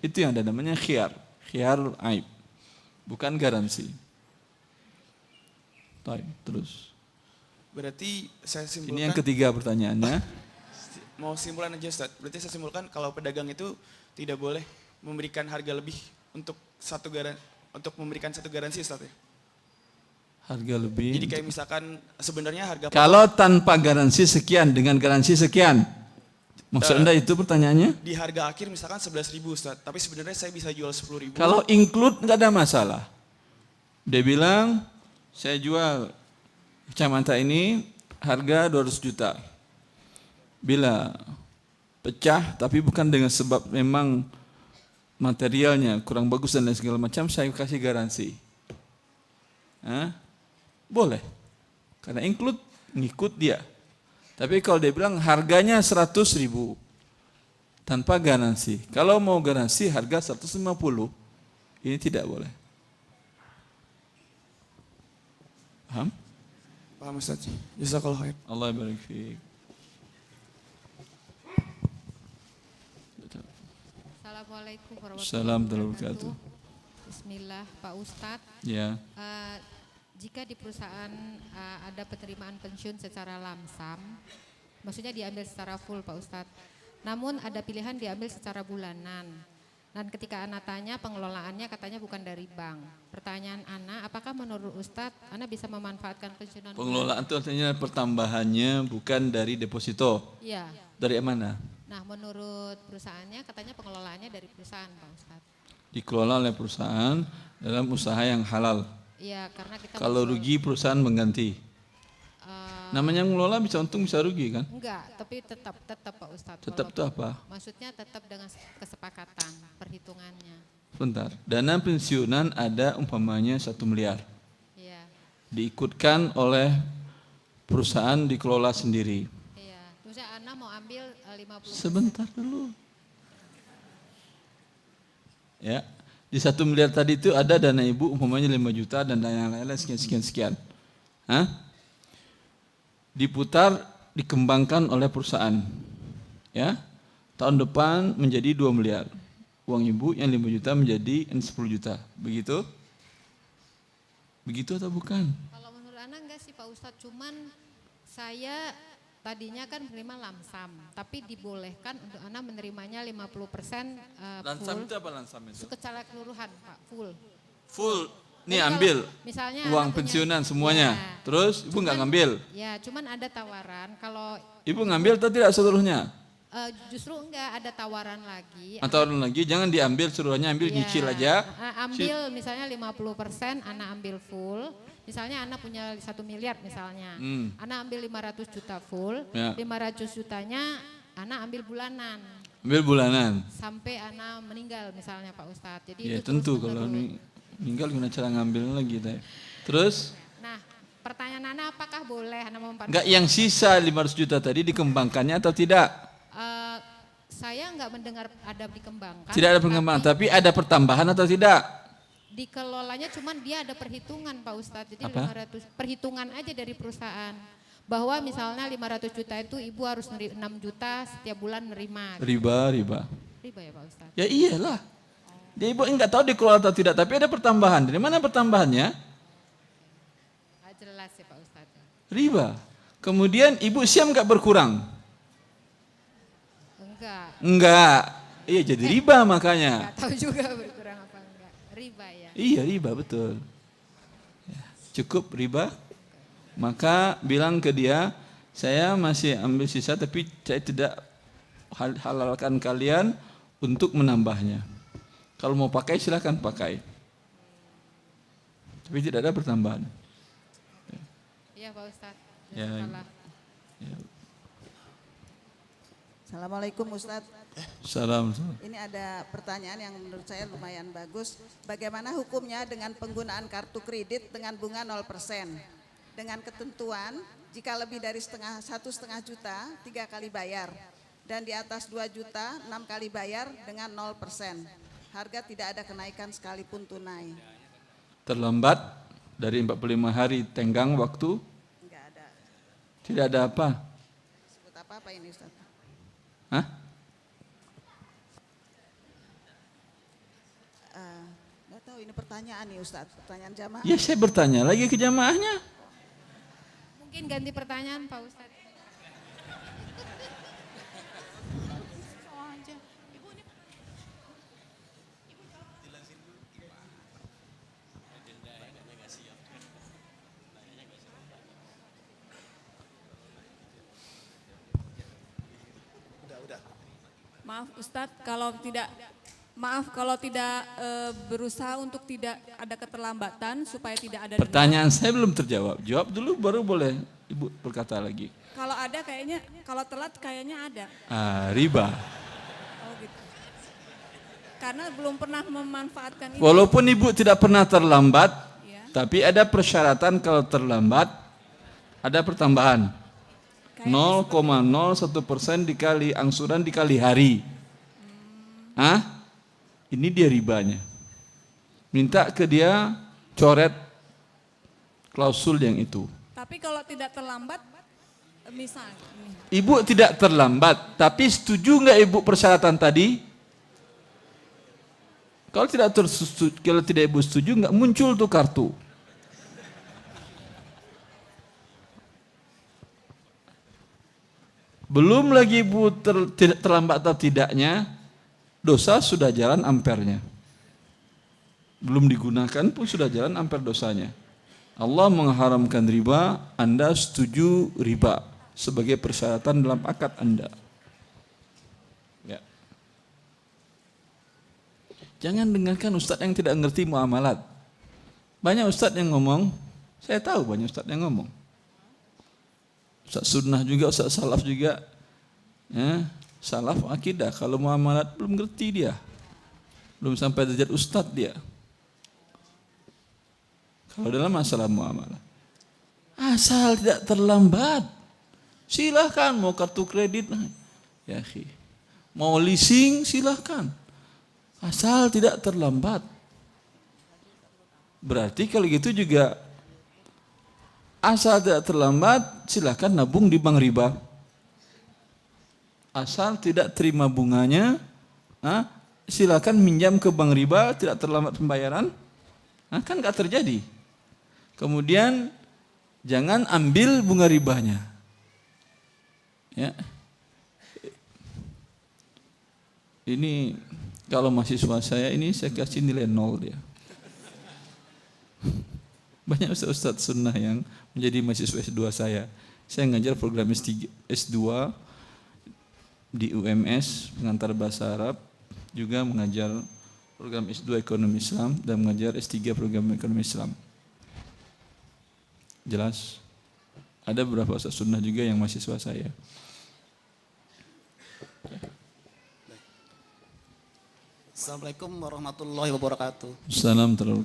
Itu yang ada namanya khiyarul aib, bukan garansi. Terus. Berarti saya simpulkan. Ini yang ketiga pertanyaannya. Mau simpulan aja Ustaz. Berarti saya simpulkan kalau pedagang itu tidak boleh memberikan harga lebih untuk memberikan satu garansi Ustaz ya. Harga lebih. Jadi kayak misalkan sebenarnya harga kalau tanpa garansi sekian dengan garansi sekian. Maksud Anda itu pertanyaannya? di harga akhir misalkan 11.000 Ustaz, tapi sebenarnya saya bisa jual 10.000. Kalau include nggak ada masalah. Dia bilang, saya jual kacamata ini harga 200 juta. Bila pecah, tapi bukan dengan sebab memang materialnya kurang bagus dan lain segala macam, saya kasih garansi. Boleh. Karena include, ngikut dia. Tapi kalau dia bilang harganya 100.000 tanpa garansi. Kalau mau garansi harga 150, ini tidak boleh. Paham? Paham Ustaz. Jazakallahu khair. Allah barik fiik. Assalamualaikum Salam warahmatullahi wabarakatuh. wabarakatuh. Bismillah, Pak Ustadz. Ya. Jika di perusahaan ada penerimaan pensiun secara lamsam, maksudnya diambil secara full Pak Ustadz. Namun ada pilihan diambil secara bulanan. Dan ketika Ana tanya pengelolaannya katanya bukan dari bank. Pertanyaan Ana, apakah menurut Ustadz Ana bisa memanfaatkan pensiunan Pengelolaan itu artinya pertambahannya bukan dari deposito. Iya. Dari mana? Nah menurut perusahaannya katanya pengelolaannya dari perusahaan Pak Ustadz. Dikelola oleh perusahaan dalam usaha yang halal. Iya karena kita Kalau rugi perusahaan mengganti. Namanya mengelola bisa untung bisa rugi kan? enggak, tapi tetap Pak Ustadz. Tetap itu apa? Maksudnya tetap dengan kesepakatan perhitungannya. Sebentar. Dana pensiunan ada umpamanya 1 miliar. Iya. Diikutkan oleh perusahaan dikelola sendiri. Iya. Terusnya Ana mau ambil 50. Sebentar dulu. Ya. Di 1 miliar tadi itu ada dana ibu umpamanya 5 juta dan dana yang lain sekian. Diputar, dikembangkan oleh perusahaan. Ya. Tahun depan menjadi 2 miliar. Uang ibu yang 5 juta menjadi 10 juta. Begitu? Begitu atau bukan? Kalau menurut Ana enggak sih Pak Ustadz, cuman saya tadinya kan menerima lamsam, tapi dibolehkan untuk Ana menerimanya 50% Lansam full. itu apa lansam itu? Secara keseluruhan Pak, full. Full. Nih Jadi ambil kalau misalnya uang Ana punya- pensiunan semuanya. Ya. Terus ibu nggak ngambil. Ya, cuman ada tawaran kalau Ibu ngambil atau tidak seluruhnya? justru enggak ada tawaran lagi. Atau orang lagi jangan diambil seluruhnya, ambil Ya, nyicil aja. Ambil misalnya 50%, Ana ambil full. Misalnya Ana punya 1 miliar misalnya. Ana ambil 500 juta full, Ya. 500 jutanya Ana ambil bulanan. Ambil bulanan. Sampai Ana meninggal misalnya Pak Ustadz. Jadi Ya itu tentu terus kalau menerus. meninggal gimana cara ngambil lagi teh. Terus Nah pertanyaan Ana apakah boleh Ana enggak yang sisa 500 juta tadi dikembangkannya atau tidak? Saya nggak mendengar ada dikembangkan. Tidak ada pengembangan, tapi ada pertambahan atau tidak? Dikelolanya cuman dia ada perhitungan Pak Ustadz. Jadi Apa? 500 perhitungan aja dari perusahaan. Bahwa misalnya 500 juta itu ibu harus 6 juta setiap bulan nerima. Riba. Riba ya Pak Ustadz. Ya iyalah. Dia ibu enggak tahu dikelola atau tidak, tapi ada pertambahan. Dari mana pertambahannya? Nggak jelas ya Pak Ustadz. Riba. Kemudian ibu siam enggak berkurang? Enggak. Iya jadi riba makanya. Nggak tahu juga berkurang apa enggak. Riba ya. Iya riba betul. Ya, cukup riba. Maka bilang ke dia, saya masih ambil sisa tapi saya tidak halalkan kalian untuk menambahnya. Kalau mau pakai silahkan pakai. Tapi tidak ada pertambahan. Iya Pak Ustadz. Ya. Jazakallah. Assalamualaikum Ustadz. Salam. Ini ada pertanyaan yang menurut saya lumayan bagus. Bagaimana hukumnya dengan penggunaan kartu kredit dengan bunga 0%? Dengan ketentuan jika lebih dari 1,5 juta 3 kali bayar. Dan di atas 2 juta 6 kali bayar dengan 0%. Harga tidak ada kenaikan sekalipun tunai. Terlambat dari 45 hari tenggang waktu? Enggak ada. Tidak ada apa? Sebut apa ini Ustadz? Hah? Enggak tahu ini pertanyaan nih Ustadz. Pertanyaan jamaah. Ya saya bertanya lagi ke jamaahnya. Mungkin ganti pertanyaan Pak Ustadz. Maaf kalau tidak berusaha untuk tidak ada keterlambatan supaya tidak ada denda. Pertanyaan saya belum terjawab. Jawab dulu baru boleh Ibu berkata lagi. Kalau ada kayaknya, kalau telat kayaknya ada. Riba. Oh gitu. Karena belum pernah memanfaatkan itu. Walaupun Ibu tidak pernah terlambat, Ya. tapi ada persyaratan kalau terlambat, ada pertambahan. 0,01% dikali angsuran dikali hari. Ini dia ribanya. Minta ke dia coret klausul yang itu. Tapi kalau tidak terlambat, misalnya. Ibu tidak terlambat, tapi setuju nggak Ibu persyaratan tadi? Kalau tidak Ibu setuju, nggak muncul tuh kartu. Belum lagi Ibu terlambat atau tidaknya, dosa sudah jalan ampernya. Belum digunakan pun sudah jalan amper dosanya. Allah mengharamkan riba, Anda setuju riba sebagai persyaratan dalam akad Anda. Ya. Jangan dengarkan ustadz yang tidak ngerti muamalat. Banyak ustadz yang ngomong, saya tahu banyak ustadz yang ngomong. Ustadz sunnah juga, ustadz salaf juga. Ya, salaf akidah, kalau muamalat belum ngerti dia. Belum sampai derajat ustadz dia. Kalau dalam masalah muamalah, asal tidak terlambat, silahkan mau kartu kredit, ya akhi, mau leasing silahkan, asal tidak terlambat. Berarti kalau gitu juga, asal tidak terlambat, silahkan nabung di bank riba. Asal tidak terima bunganya, silahkan minjam ke bank riba, tidak terlambat pembayaran, kan nggak terjadi. Kemudian jangan ambil bunga ribanya. Ya. Ini kalau mahasiswa saya ini saya kasih nilai 0 dia. Banyak ustadz sunnah yang menjadi mahasiswa S2 saya. Saya ngajar program S2 di UMS, pengantar bahasa Arab, juga mengajar program S2 Ekonomi Islam dan mengajar S3 program Ekonomi Islam. Jelas? Ada beberapa ustaz sunnah juga yang mahasiswa saya. Assalamualaikum warahmatullahi wabarakatuh. Salam terlalu.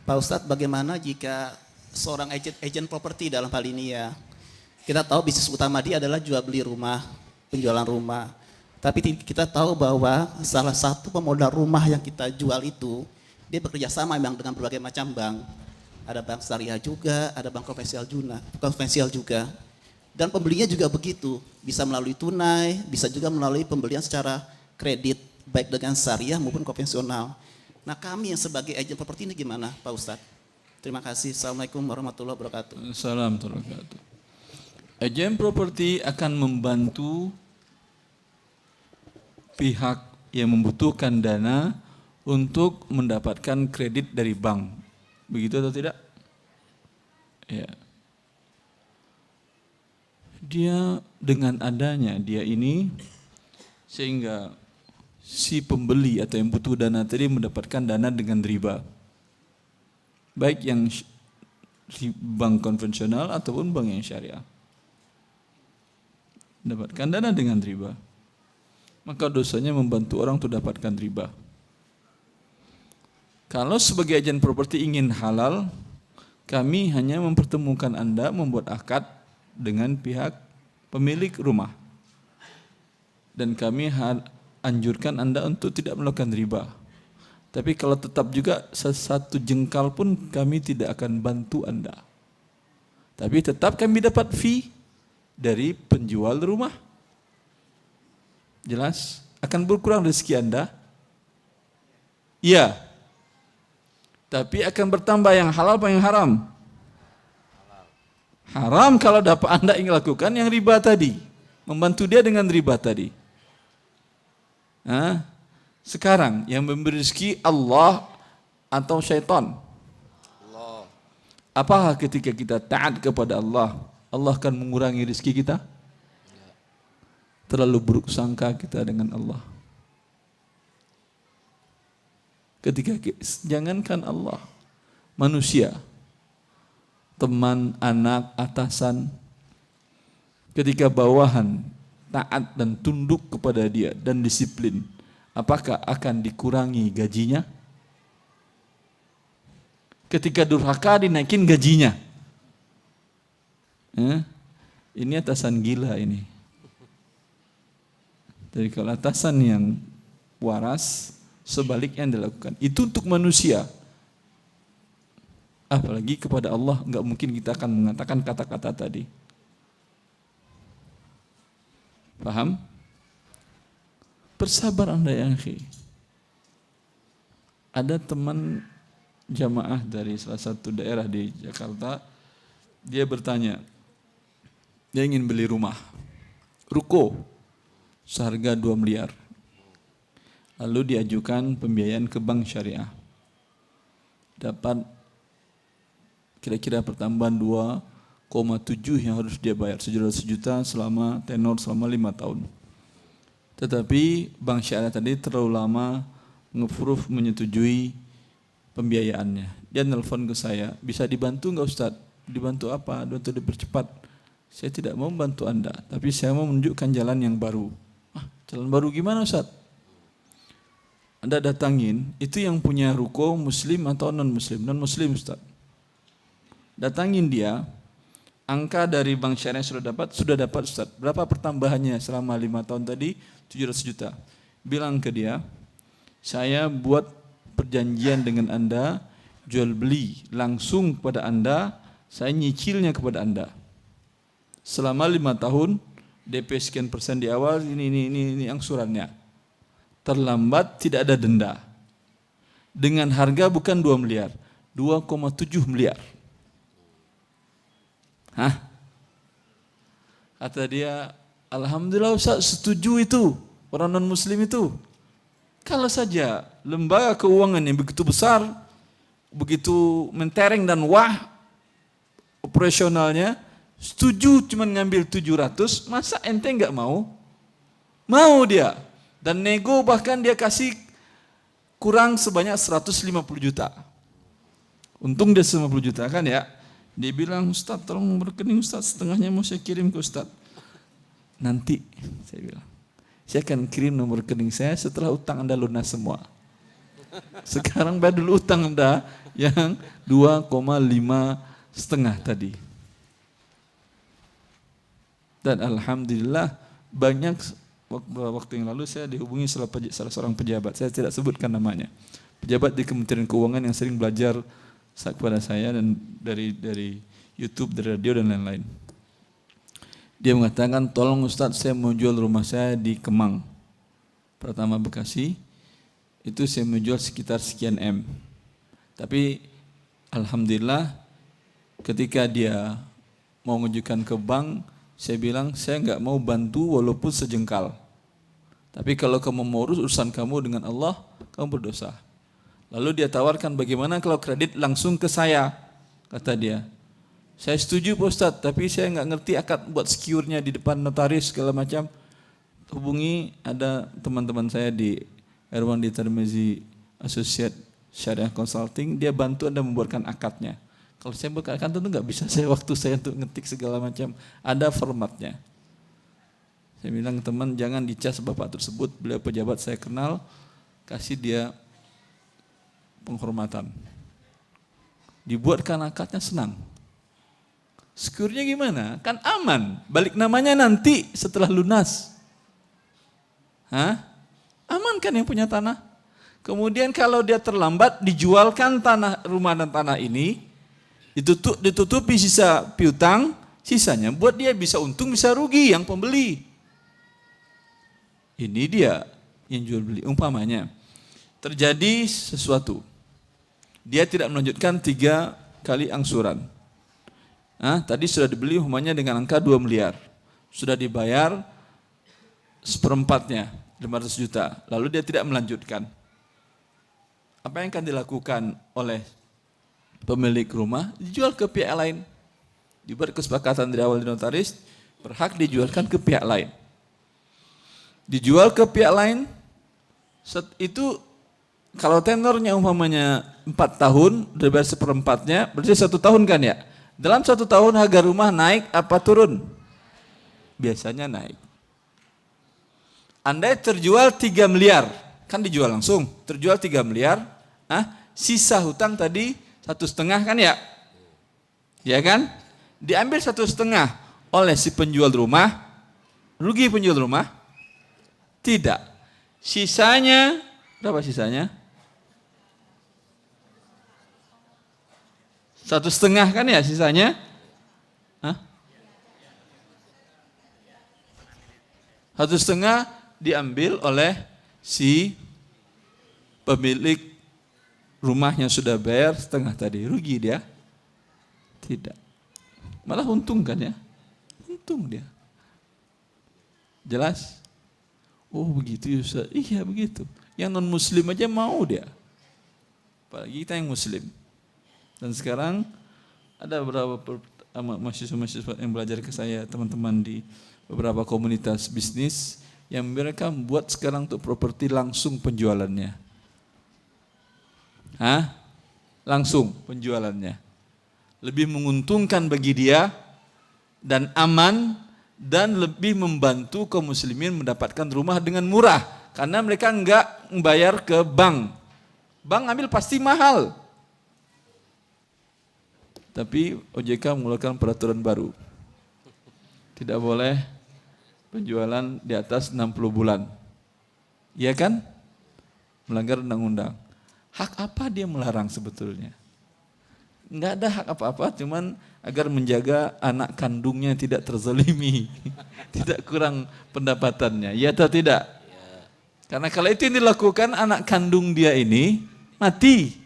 Pak Ustadz, bagaimana jika seorang agent properti dalam hal ini ya, kita tahu bisnis utama dia adalah jual beli rumah, penjualan rumah. Tapi kita tahu bahwa salah satu pemodal rumah yang kita jual itu, dia bekerja sama memang dengan berbagai macam bank. Ada bank syariah juga, ada bank konvensional juga. Dan pembelinya juga begitu, bisa melalui tunai, bisa juga melalui pembelian secara kredit, baik dengan syariah maupun konvensional. Nah kami yang sebagai agen properti ini gimana Pak Ustadz? Terima kasih. Assalamualaikum warahmatullahi wabarakatuh. Assalamualaikum warahmatullahi wabarakatuh. Agen properti akan membantu pihak yang membutuhkan dana untuk mendapatkan kredit dari bank. Begitu atau tidak? Ya. Dia dengan adanya dia ini sehingga si pembeli atau yang butuh dana tadi mendapatkan dana dengan riba. Baik yang bank konvensional ataupun bank yang syariah. Mendapatkan dana dengan riba. Maka dosanya membantu orang untuk dapatkan riba. Kalau sebagai agen properti ingin halal, kami hanya mempertemukan Anda membuat akad dengan pihak pemilik rumah. Dan kami anjurkan Anda untuk tidak melakukan riba. Tapi kalau tetap juga satu jengkal pun kami tidak akan bantu Anda. Tapi tetap kami dapat fee dari penjual rumah. Jelas? Akan berkurang rezeki Anda? Iya. Tapi akan bertambah yang halal apa yang haram? Haram kalau dapat Anda ingin lakukan yang riba tadi. Membantu dia dengan riba tadi. Nah, sekarang yang memberi rezeki Allah atau syaitan? Allah. Apakah ketika kita taat kepada Allah, Allah akan mengurangi rezeki kita? Terlalu buruk sangka kita dengan Allah. Ketika jangankan Allah, manusia, teman, anak, atasan, ketika bawahan taat dan tunduk kepada dia dan disiplin, apakah akan dikurangi gajinya? Ketika durhaka dinaikin gajinya. Ini atasan gila ini. Jadi kalau atasan yang waras, sebaliknya yang dilakukan. Itu untuk manusia. Apalagi kepada Allah, enggak mungkin kita akan mengatakan kata-kata tadi. Paham? Bersabar Anda ya akhi. Ada teman jamaah dari salah satu daerah di Jakarta, dia bertanya, dia ingin beli rumah, ruko, seharga 2 miliar. Lalu diajukan pembiayaan ke bank syariah. Dapat kira-kira pertambahan 2,7 yang harus dia bayar, 700 juta selama tenor selama 5 tahun. Tetapi bank syariah tadi terlalu lama nge-approve menyetujui pembiayaannya. Dia nelpon ke saya, bisa dibantu enggak Ustaz? Dibantu apa? Dibantu dipercepat. Saya tidak mau membantu Anda, tapi saya mau menunjukkan jalan yang baru. Jalan baru gimana Ustaz? Anda datangin, itu yang punya ruko muslim atau non-muslim? Non-muslim Ustaz. Datangin dia, angka dari bank syariah sudah dapat Ustaz. Berapa pertambahannya selama 5 tahun tadi? 700 juta. Bilang ke dia, saya buat perjanjian dengan Anda, jual beli langsung kepada Anda, saya nyicilnya kepada Anda. Selama 5 tahun, DP sekian persen di awal, ini angsurannya. Terlambat tidak ada denda. Dengan harga bukan 2 miliar, 2,7 miliar. Hah? Kata dia, alhamdulillah Ustaz, setuju itu, orang non-muslim itu. Kalau saja lembaga keuangan yang begitu besar, begitu mentereng dan wah operasionalnya, setuju cuma ngambil 700, masa ente enggak mau? Mau dia. Dan nego bahkan dia kasih kurang sebanyak 150 juta. Untung dia 50 juta kan ya. Dia bilang, Ustaz tolong rekening Ustaz, setengahnya mau saya kirim ke Ustaz. Nanti, saya bilang, saya akan kirim nomor rekening saya setelah utang Anda lunas semua. Sekarang bayar dulu utang Anda yang 2,5 setengah tadi. Dan alhamdulillah banyak beberapa waktu yang lalu saya dihubungi salah seorang pejabat, saya tidak sebutkan namanya. Pejabat di Kementerian Keuangan yang sering belajar kepada saya dan dari YouTube, dari radio dan lain-lain. Dia mengatakan, tolong Ustadz, saya mau jual rumah saya di Kemang, Pratama Bekasi, itu saya mau jual sekitar sekian M. Tapi alhamdulillah ketika dia mau mengajukan ke bank, saya bilang, saya nggak mau bantu walaupun sejengkal. Tapi kalau kamu mau urus urusan kamu dengan Allah, kamu berdosa. Lalu dia tawarkan, bagaimana kalau kredit langsung ke saya? Kata dia, saya setuju Pak Ustadz, tapi saya nggak ngerti akad buat secure-nya di depan notaris segala macam. Hubungi ada teman-teman saya di Erwandi Tarmizi Associate Syariah Consulting, dia bantu Anda membuatkan akadnya. Kalau saya buat akad tentu nggak bisa waktu saya untuk ngetik segala macam, ada formatnya. Saya bilang, teman jangan dicas bapak tersebut, beliau pejabat saya kenal, kasih dia penghormatan. Dibuatkan akadnya, senang. Secure-nya gimana? Kan aman, balik namanya nanti setelah lunas. Aman kan yang punya tanah? Kemudian kalau dia terlambat, dijualkan tanah, rumah dan tanah ini, ditutupi sisa piutang, sisanya buat dia bisa untung bisa rugi yang pembeli. Ini dia yang jual beli. Umpamanya terjadi sesuatu, dia tidak melanjutkan 3 kali angsuran. Tadi sudah dibeli umpamanya dengan angka 2 miliar, sudah dibayar 1/4-nya 500 juta, lalu dia tidak melanjutkan. Apa yang akan dilakukan oleh pemilik rumah? Dijual ke pihak lain. Dibuat kesepakatan dari awal di notaris, berhak dijualkan ke pihak lain. Dijual ke pihak lain, itu kalau tenornya umpamanya 4 tahun, udah bayar 1/4-nya, berarti 1 tahun kan ya? Dalam 1 tahun harga rumah naik apa turun? Biasanya naik. Andai terjual 3 miliar, kan dijual langsung, terjual 3 miliar, sisa hutang tadi 1,5 kan ya? Ya kan? Diambil 1,5 oleh si penjual rumah, rugi penjual rumah? Tidak. Sisanya, berapa sisanya? 1,5 kan ya sisanya? 1,5 diambil oleh si pemilik rumahnya, sudah bayar setengah tadi, rugi dia? Tidak. Malah untung kan ya? Untung dia. Jelas? Oh begitu Ustaz. Iya begitu. Yang non muslim aja mau dia. Apalagi kita yang muslim. Dan sekarang ada beberapa mahasiswa-mahasiswa yang belajar ke saya, teman-teman di beberapa komunitas bisnis, yang mereka membuat sekarang untuk properti langsung penjualannya. Langsung penjualannya. Lebih menguntungkan bagi dia dan aman, dan lebih membantu kaum muslimin mendapatkan rumah dengan murah. Karena mereka enggak membayar ke bank. Bank ambil pasti mahal. Tapi OJK mengeluarkan peraturan baru. Tidak boleh penjualan di atas 60 bulan. Iya kan? Melanggar undang-undang. Hak apa dia melarang sebetulnya? Enggak ada hak apa-apa, cuman agar menjaga anak kandungnya tidak terzalimi, tidak kurang pendapatannya. Ya atau tidak? Karena kalau itu yang dilakukan, anak kandung dia ini mati.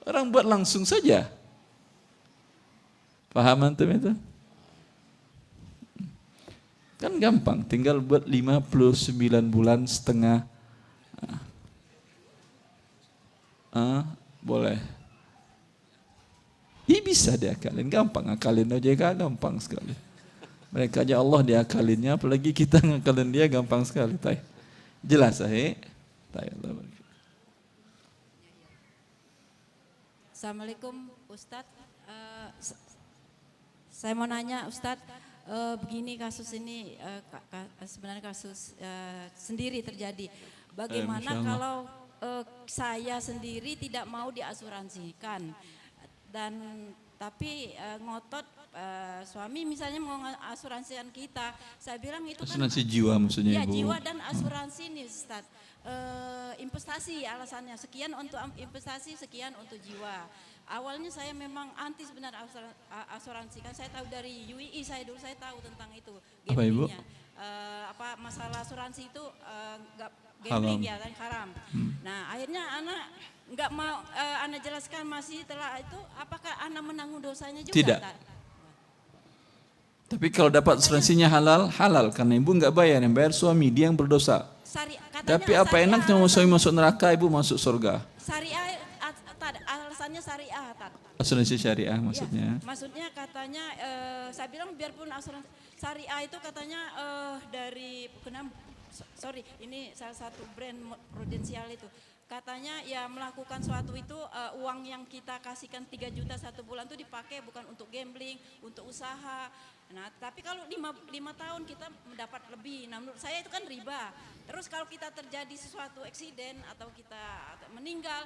Orang buat langsung saja. Paham antum itu? Kan gampang, tinggal buat 59 bulan setengah. Boleh. Ini bisa diakalin, gampang akalin OJK, gampang sekali. Mereka aja Allah diakalinnya, apalagi kita ngakalin dia gampang sekali. Jelas sahih. Assalamualaikum Ustadz. Saya mau nanya Ustadz, begini kasus ini sebenarnya kasus sendiri terjadi. Bagaimana kalau saya sendiri tidak mau diasuransikan, dan tapi ngotot suami misalnya mau asuransikan kita, saya bilang itu Asuransi kan jiwa maksudnya ya, Ibu. jiwa dan asuransi nih Ustaz. Investasi alasannya sekian untuk investasi, sekian untuk jiwa. Awalnya saya memang anti sebenarnya asuransi, kan saya tahu dari UII, saya tahu tentang itu Apa Ibu? gamblingnya. Masalah asuransi itu gambling ya, haram. Nah akhirnya anak nggak mau anak jelaskan masih setelah itu apakah anak menanggung dosanya juga? Tidak. Tapi kalau dapat asuransinya halal karena ibu nggak bayar, yang bayar suami, dia yang berdosa. Tapi apa enaknya mau suami masuk neraka, ibu masuk surga? Syariah, alasannya syariah. Asuransi syariah maksudnya? Ya, maksudnya katanya, saya bilang biarpun asuransi syariah itu katanya dari, ini salah satu brand prudensial itu. Katanya ya melakukan suatu itu uang yang kita kasihkan 3 juta 1 bulan itu dipakai bukan untuk gambling, untuk usaha. Nah tapi kalau 5 tahun kita mendapat lebih, nah menurut saya itu kan riba. Terus kalau kita terjadi sesuatu eksiden atau kita meninggal,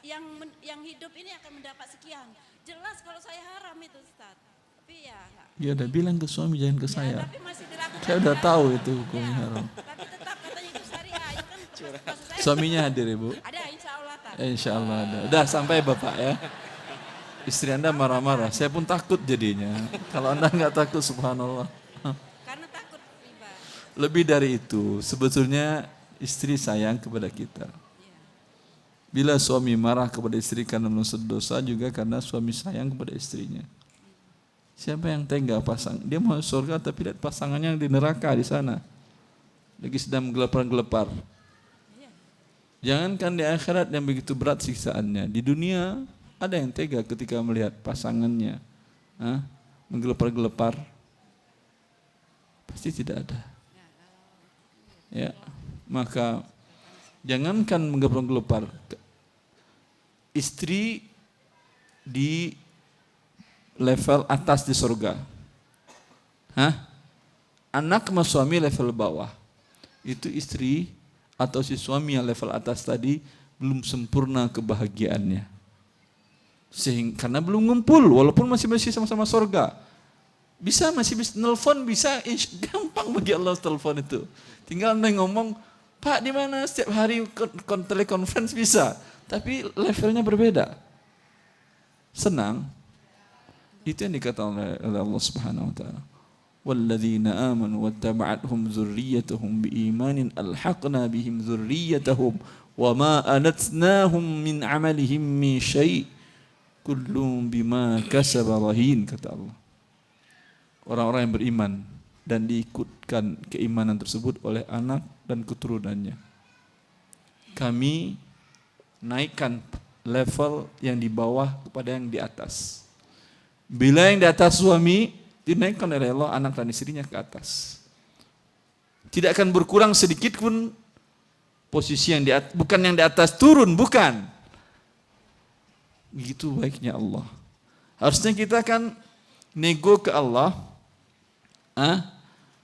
yang hidup ini akan mendapat sekian. Jelas kalau saya haram itu Ustaz. Tapi ya enggak. Ya udah bilang ke suami jangan ke saya. Tapi masih dilakukan. Saya udah tahu itu hukumnya haram. Tapi tetap katanya itu syariah, itu kan maksud saya. Suaminya hadir Ibu? Ada insya Allah tak. Insya Allah ada. Udah sampai Bapak ya. Istri Anda marah-marah, saya pun takut jadinya. Kalau Anda nggak takut, subhanallah. Karena takut riba. Lebih dari itu, sebetulnya istri sayang kepada kita. Bila suami marah kepada istri karena melakukan dosa, juga karena suami sayang kepada istrinya. Siapa yang tega pasang? Dia mau surga tapi lihat pasangannya yang di neraka di sana. Lagi sedang menggelepar-gelepar. Jangankan di akhirat yang begitu berat siksaannya. Di dunia ada yang tega ketika melihat pasangannya menggelepar-gelepar? Pasti tidak ada. Ya, maka jangankan menggelepar-gelepar, istri di level atas di surga, anak sama suami level bawah, itu istri atau si suami yang level atas tadi belum sempurna kebahagiaannya. Karena belum ngumpul, walaupun masih sama-sama surga. Masih bisa nelfon, bisa gampang bagi Allah telepon itu. Tinggal ngomong, Pak di mana, setiap hari telekonferensi bisa. Tapi levelnya berbeda. Senang. Itu yang dikatakan oleh Allah Subhanahu wa taala. Walladzina amanu wattaba'athum dzurriyyatuhum biimanin alhaqna bihim dzurriyyatahum wama alatnahum min amalihim min syai'. Kullum bima kasaba rahin, kata Allah. Orang-orang yang beriman dan diikutkan keimanan tersebut oleh anak dan keturunannya. Kami naikkan level yang di bawah kepada yang di atas. Bila yang di atas suami dinaikkan oleh Allah, anak dan istrinya ke atas. Tidak akan berkurang sedikit pun posisi yang di atas, bukan yang di atas turun, bukan. Begitu baiknya Allah. Harusnya kita akan nego ke Allah.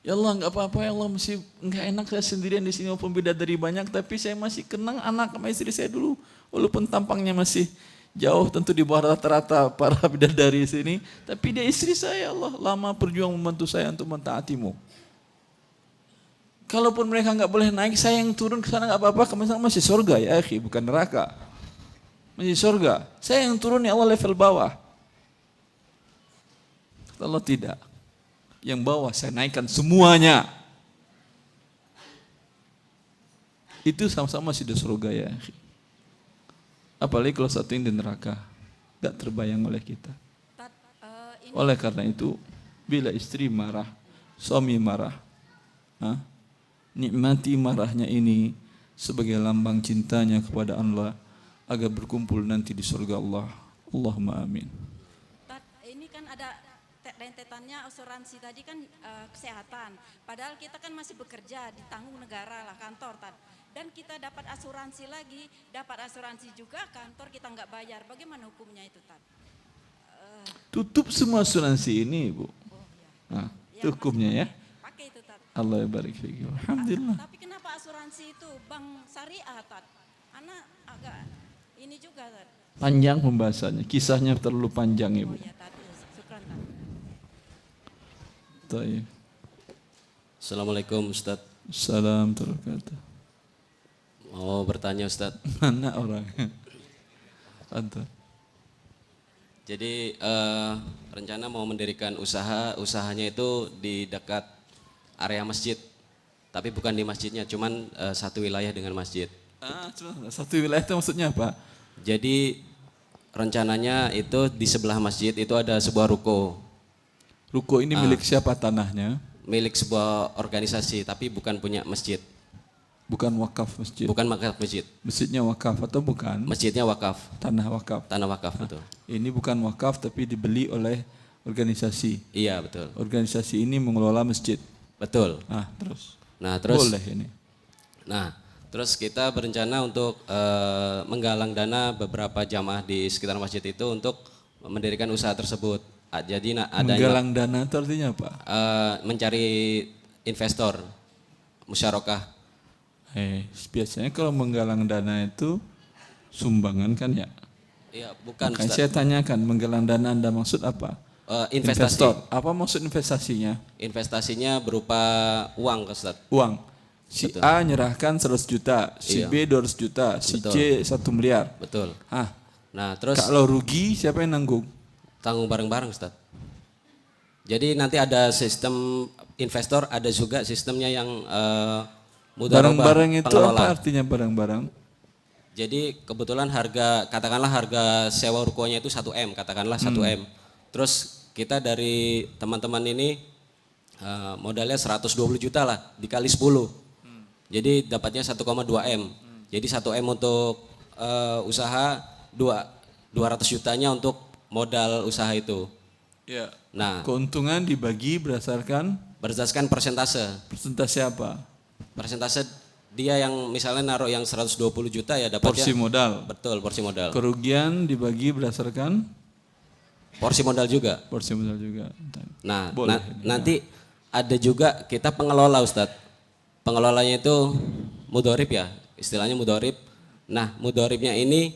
Ya Allah nggak apa-apa ya Allah, masih nggak enak saya sendirian di sini walaupun bidadari banyak, tapi saya masih kenang anak sama istri saya dulu. Walaupun tampangnya masih jauh tentu di bawah rata-rata para bidadari di sini, tapi dia istri saya Allah, lama berjuang membantu saya untuk mentaatimu. Kalaupun mereka nggak boleh naik, saya yang turun ke sana nggak apa-apa, karena masih surga ya akhi, bukan neraka. Masih surga. Saya yang turun ya Allah level bawah. Allah tidak. Yang bawah saya naikkan semuanya. Itu sama-sama masih di surga ya. Apalagi kalau satu yang di neraka. Gak terbayang oleh kita. Oleh karena itu, bila istri marah, suami marah, nikmati marahnya ini sebagai lambang cintanya kepada Allah, agar berkumpul nanti di surga Allah. Allahumma amin. Ini kan ada rentetannya asuransi tadi kan kesehatan. Padahal kita kan masih bekerja, ditanggung negara lah, kantor. Dan kita dapat asuransi lagi, dapat asuransi juga, kantor kita nggak bayar. Bagaimana hukumnya itu, Tat? Tutup semua asuransi ini, Bu. Nah, itu hukumnya ya. Pakai itu, Tat. Allah barik fiik. Alhamdulillah. Tapi kenapa asuransi itu bank syariah, Tat? Anak agak ini juga, Tat. Panjang pembahasannya, kisahnya terlalu panjang, Ibu. Oh ya, Tat. Syukran, Tat. Taib. Assalamualaikum Ustadz. Salam terkata. Mau bertanya Ustadz. Mana orang? Antar. Jadi rencana mau mendirikan usahanya itu di dekat area masjid. Tapi bukan di masjidnya, cuman satu wilayah dengan masjid. Satu wilayah itu maksudnya apa? Jadi rencananya itu di sebelah masjid itu ada sebuah ruko. Ruko ini milik siapa tanahnya? Milik sebuah organisasi, tapi bukan punya masjid. Bukan wakaf masjid. Bukan wakaf masjid. Masjidnya wakaf atau bukan? Masjidnya wakaf. Tanah wakaf. Tanah wakaf, betul. Ini bukan wakaf tapi dibeli oleh organisasi. Iya, betul. Organisasi ini mengelola masjid. Betul. Terus. Nah, terus. Boleh ini. Nah, terus kita berencana untuk menggalang dana beberapa jamaah di sekitar masjid itu untuk mendirikan usaha tersebut. Jadi adanya menggalang dana itu artinya apa? Mencari investor, musyarakah. Biasanya kalau menggalang dana itu sumbangan kan ya? Iya, bukan. Makanya saya tanyakan menggalang dana Anda maksud apa? Investasi. Investor. Apa maksud investasinya? Investasinya berupa uang, Ustaz. Uang. Si Betul. A nyerahkan 100 juta, si Iya. B 200 juta, si Betul. C 1 miliar. Betul. Ah. Nah, terus kalau rugi siapa yang nanggung? Tanggung bareng-bareng, Ustaz. Jadi nanti ada sistem investor, ada juga sistemnya yang mudharabah Barang-barang itu pengelola. apa artinya barang-barang? Jadi kebetulan katakanlah harga sewa rukonya itu 1 M, katakanlah 1 M. Terus kita dari teman-teman ini modalnya 120 juta lah, dikali 10. Jadi dapatnya 1,2 M. Jadi 1 M untuk usaha, 200 jutanya untuk modal usaha itu. Ya. Nah, keuntungan dibagi berdasarkan persentase. Persentase apa? Persentase dia yang misalnya naruh yang 120 juta ya dapatnya porsi modal. Betul, porsi modal. Kerugian dibagi berdasarkan porsi modal juga. Porsi modal juga. Nah, Boleh. nanti ada juga kita pengelola, Ustadz. Pengelolanya itu mudharib ya, istilahnya mudharib. Nah, mudharibnya ini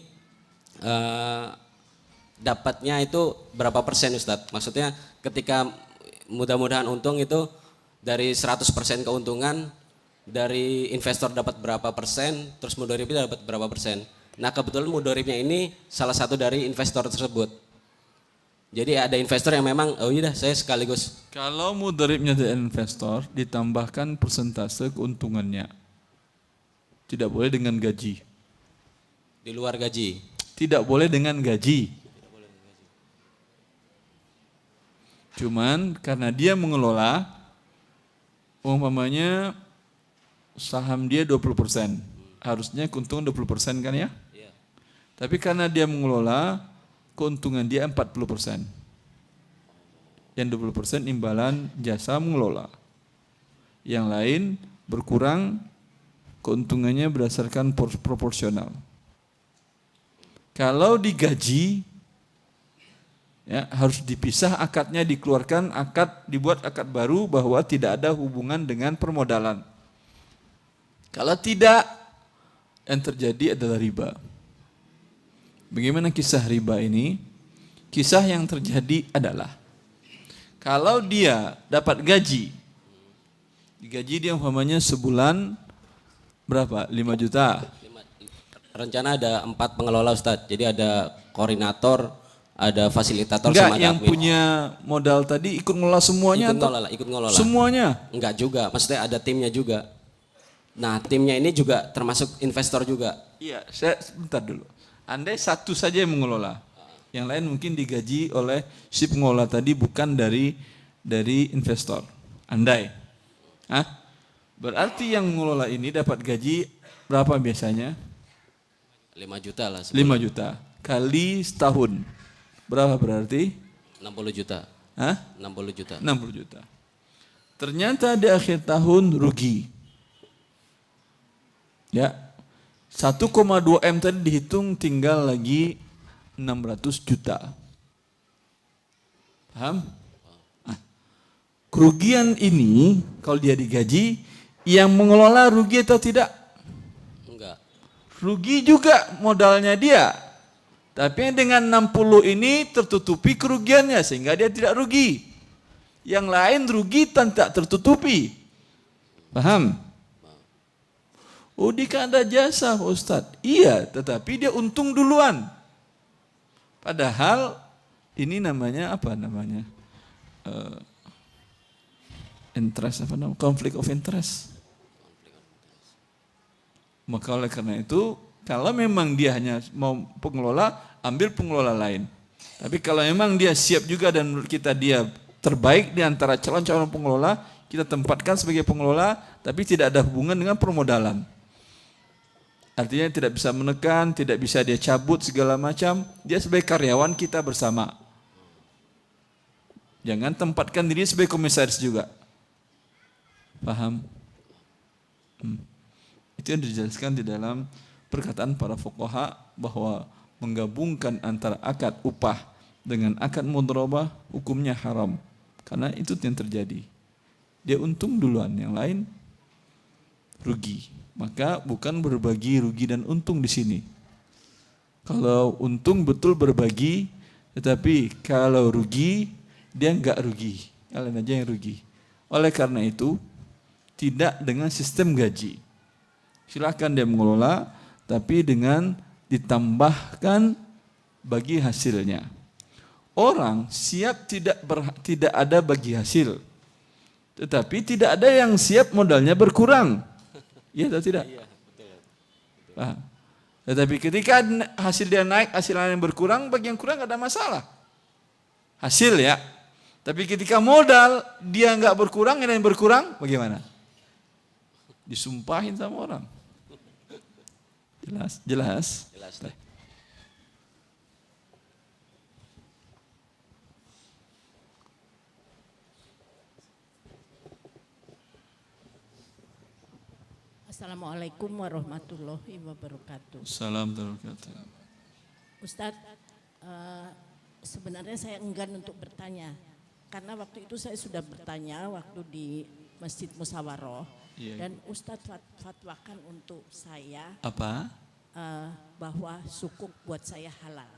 dapatnya itu berapa persen, Ustadz? Maksudnya ketika mudah-mudahan untung itu dari 100% keuntungan, dari investor dapat berapa persen, terus mudharibnya dapat berapa persen. Nah, kebetulan mudharibnya ini salah satu dari investor tersebut. Jadi ada investor yang memang, oh iya dah saya sekaligus. Kalau mudharibnya dari investor, ditambahkan persentase keuntungannya. Tidak boleh dengan gaji. Di luar gaji. Tidak boleh dengan gaji. Cuman karena dia mengelola, umpamanya saham dia 20%. Harusnya keuntungan 20% kan ya? Iya. Tapi karena dia mengelola, keuntungan dia 40%. Yang 20% imbalan jasa mengelola. Yang lain berkurang, keuntungannya berdasarkan proporsional. Kalau digaji, ya, harus dipisah akadnya, dikeluarkan akad, dibuat akad baru bahwa tidak ada hubungan dengan permodalan. Kalau tidak, yang terjadi adalah riba. Bagaimana kisah riba ini? Kisah yang terjadi adalah kalau dia dapat gaji, digaji dia umpamanya sebulan berapa? 5 juta. Rencana ada 4 pengelola, Ustadz. Jadi ada koordinator, ada fasilitator, enggak, sama ada yang admin. punya modal tadi ikut ngelola semuanya? Ikut ngelola. Semuanya? Enggak juga, maksudnya ada timnya juga. Nah, timnya ini juga termasuk investor juga. Iya, saya sebentar dulu. Andai satu saja yang mengelola, yang lain mungkin digaji oleh si pengelola tadi, bukan dari investor. Andai. Berarti yang mengelola ini dapat gaji berapa biasanya? 5 juta lah. 5 juta. Kali setahun. Berapa berarti? 60 juta. 60 juta. 60 juta. Ternyata di akhir tahun rugi. Ya. 1,2 M tadi dihitung tinggal lagi 600 juta. Paham? Kerugian ini kalau dia digaji, yang mengelola rugi atau tidak? Enggak. Rugi juga modalnya dia. Tapi dengan 60 ini tertutupi kerugiannya sehingga dia tidak rugi. Yang lain rugi dan tak tertutupi. Paham? Oh, dia kan ada jasa Pak Ustadz. Iya, tetapi dia untung duluan. Padahal ini namanya apa namanya? Interest apa namanya? Conflict of interest. Maka oleh karena itu, kalau memang dia hanya mau pengelola, ambil pengelola lain. Tapi kalau memang dia siap juga dan menurut kita dia terbaik di antara calon-calon pengelola, kita tempatkan sebagai pengelola, tapi tidak ada hubungan dengan permodalan. Artinya tidak bisa menekan, tidak bisa dia cabut segala macam, dia sebagai karyawan kita bersama. Jangan tempatkan diri sebagai komisaris juga. Paham? Itu yang dijelaskan di dalam perkataan para fuqaha bahwa menggabungkan antara akad upah dengan akad mudharabah hukumnya haram. Karena itu yang terjadi. Dia untung duluan, yang lain rugi. Maka bukan berbagi rugi dan untung di sini. Kalau untung betul berbagi, tetapi kalau rugi dia enggak rugi. Kalian aja yang rugi. Oleh karena itu tidak dengan sistem gaji. Silakan dia mengelola, tapi dengan ditambahkan bagi hasilnya. Orang siap tidak ada bagi hasil, tetapi tidak ada yang siap modalnya berkurang. Iya atau tidak? Iya, betul. Paham? Tetapi ketika hasil dia naik, hasil yang berkurang, bagi yang kurang tidak ada masalah. Hasil ya. Tapi ketika modal dia nggak berkurang, yang berkurang, bagaimana? Disumpahin sama orang. Jelas? Jelas? Jelas. Assalamualaikum warahmatullahi wabarakatuh. Salam wabarakatuh. Ustadz, sebenarnya saya enggan untuk bertanya. Karena waktu itu saya sudah bertanya waktu di Masjid Musyawarah. Iya. Dan Ustadz fatwakan untuk saya. Apa? Bahwa sukuk buat saya halal.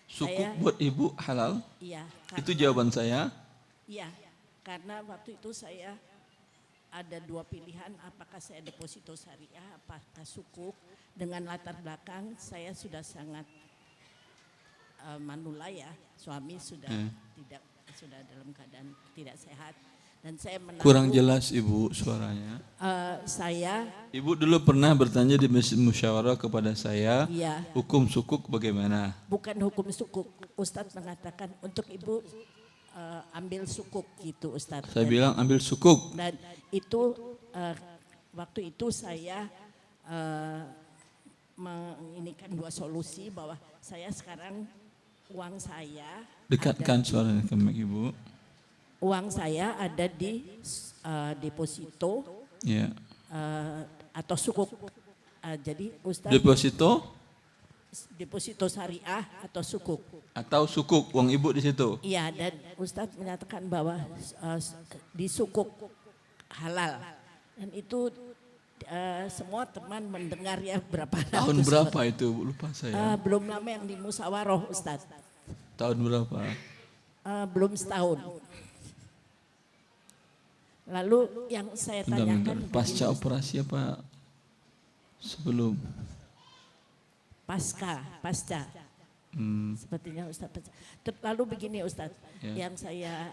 Sukuk buat ibu halal? Iya. Itu jawaban saya? Iya, karena waktu itu saya ada dua pilihan, apakah saya deposito syariah, apakah sukuk. Dengan latar belakang saya sudah sangat manula ya, suami sudah sudah dalam keadaan tidak sehat. Dan saya menanggung, kurang jelas ibu suaranya. Ibu dulu pernah bertanya di Masjid Musyawarah kepada saya, iya, hukum sukuk bagaimana? Bukan hukum sukuk, Ustadz mengatakan untuk ibu ambil sukuk gitu Ustadz. Saya bilang ambil sukuk. Dan itu waktu itu saya menginikan dua solusi bahwa saya sekarang uang saya dekatkan suaranya ke mic ibu. Uang saya ada di deposito atau sukuk. Jadi Ustadz deposito syariah atau sukuk. Atau sukuk, uang ibu di situ. Iya, dan Ustadz menyatakan bahwa di sukuk halal. Dan itu semua teman mendengar ya berapa tahun berapa itu lupa saya. Belum lama yang di musyawarah Ustadz. Tahun berapa? Belum setahun. Lalu yang saya tanyakan pasca operasi apa sebelum? Pasca. Sepertinya Ustadz. Lalu begini Ustadz, yang saya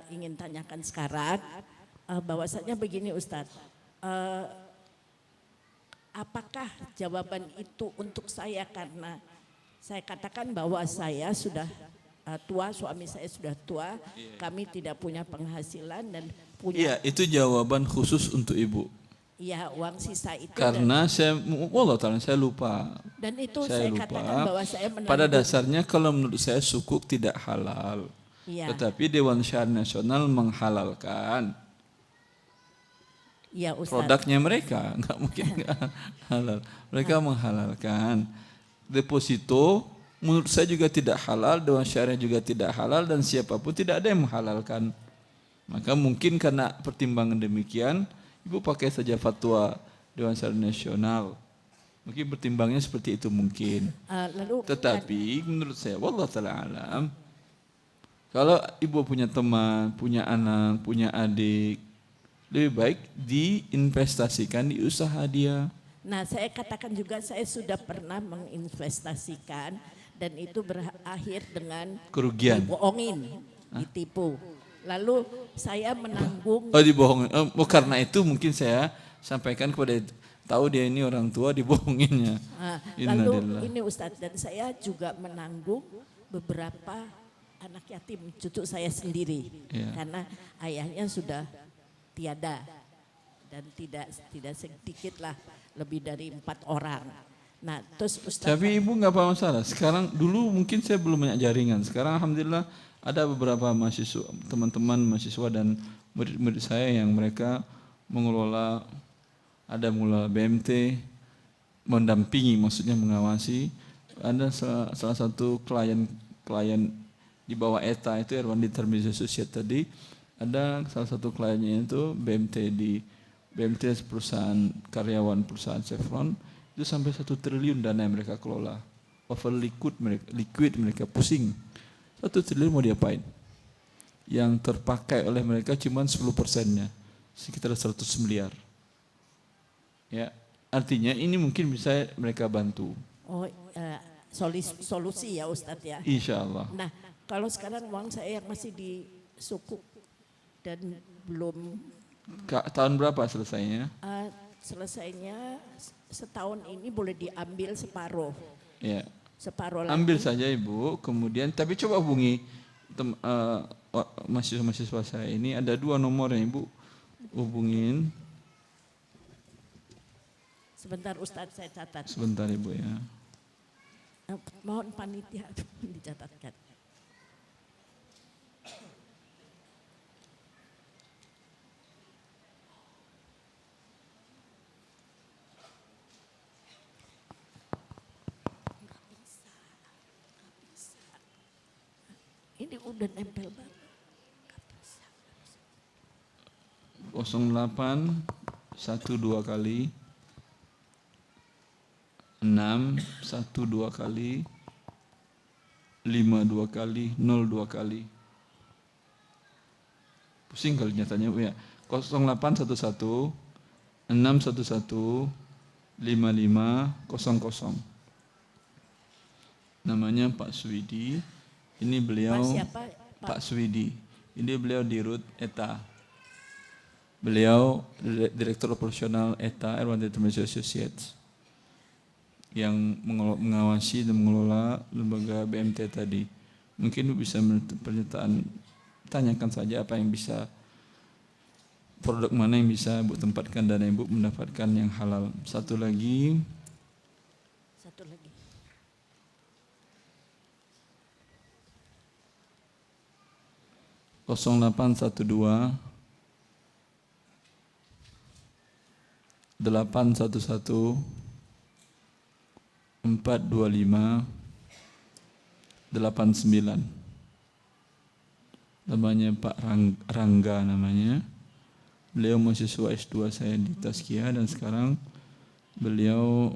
ingin tanyakan sekarang, bahwasanya begini Ustadz, apakah jawaban itu untuk saya karena saya katakan bahwa saya sudah tua, suami saya sudah tua, kami tidak punya penghasilan dan punya. Iya, itu jawaban khusus untuk ibu. Iya, uang sisa itu. Karena saya lupa. Dan itu saya katakan bahwa saya menanggung. Pada dasarnya kalau menurut saya sukuk tidak halal. Iya. Tetapi Dewan Syariah Nasional menghalalkan. Iya, Ustaz. Produknya mereka, nggak mungkin nggak halal. Mereka menghalalkan. Deposito menurut saya juga tidak halal, Dewan Syariah juga tidak halal, dan siapapun tidak ada yang menghalalkan. Maka mungkin karena pertimbangan demikian, ibu pakai saja fatwa Dewan Syariah Nasional. Mungkin pertimbangnya seperti itu mungkin. Tetapi menurut saya, wallahu ta'ala alam, Kalau ibu punya teman, punya anak, punya adik, lebih baik diinvestasikan di usaha dia. Nah, saya katakan juga saya sudah pernah menginvestasikan dan itu berakhir dengan Kerugian. dibohongin, ditipu. Lalu saya menanggung. Oh, dibohongin. Oh, karena itu mungkin saya sampaikan kepada tahu dia ini orang tua dibohonginnya. Lalu ini Ustadz, dan saya juga menanggung beberapa anak yatim, cucu saya sendiri, karena ayahnya sudah tiada dan tidak sedikit lah, lebih dari 4 orang. Nah, terus Ustadz. Tapi ibu nggak apa masalah. Sekarang dulu mungkin saya belum banyak jaringan. Sekarang alhamdulillah ada beberapa mahasiswa, teman-teman mahasiswa dan murid-murid saya yang mereka mengelola, ada mengelola BMT, mendampingi, maksudnya mengawasi. Ada salah satu klien di bawah ETA itu Erwandi Termizi Associate tadi, ada salah satu kliennya itu BMT perusahaan karyawan perusahaan Chevron, itu sampai 1 triliun dana yang mereka kelola. Over liquid mereka pusing. 1 triliun mau diapain? Yang terpakai oleh mereka cuma 10%-nya, sekitar 100 miliar. Ya, artinya ini mungkin bisa mereka bantu. Oh, solusi ya Ustadz ya. Insya Allah. Nah, kalau sekarang uang saya yang masih di sukuk dan belum. Tahun berapa selesainya? Selesainya setahun ini boleh diambil separuh. Ya. Separuh lagi. Ambil saja ibu, kemudian tapi coba hubungi mahasiswa saya ini, ada 2 nomor yang ibu hubungin. Sebentar Ustadz, saya catat. Sebentar ibu ya. Mohon panitia dicatatkan. Ini udah nempel banget. 08 12 kali 6 12 kali 52 kali 02 kali. Pusing kali nyatanya Bu ya. 0811 611 5500. Namanya Pak Swidi. Ini beliau siapa, Pak Swidi. Ini beliau dirut ETA. Beliau Direktur Operasional ETA Erwandi Termizi Associates yang mengawasi dan mengelola lembaga BMT tadi. Mungkin Ibu bisa pernyataan, tanyakan saja apa yang bisa, produk mana yang bisa Ibu tempatkan dan Ibu mendapatkan yang halal. Satu lagi. 0812 811 425 89. Namanya Pak Rangga namanya. Beliau mahasiswa S2 saya di Tazkiyah dan sekarang beliau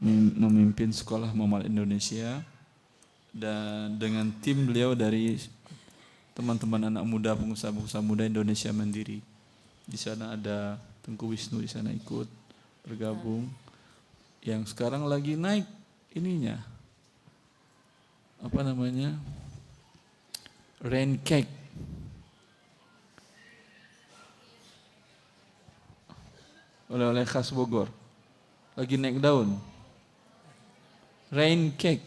memimpin Sekolah Muhammadiyah Indonesia dan dengan tim beliau dari teman-teman anak muda, pengusaha-pengusaha muda Indonesia Mandiri. Di sana ada Tengku Wisnu di sana ikut bergabung. Yang sekarang lagi naik ininya. Apa namanya? Rain cake. Oleh-oleh khas Bogor. Lagi naik daun. Rain cake.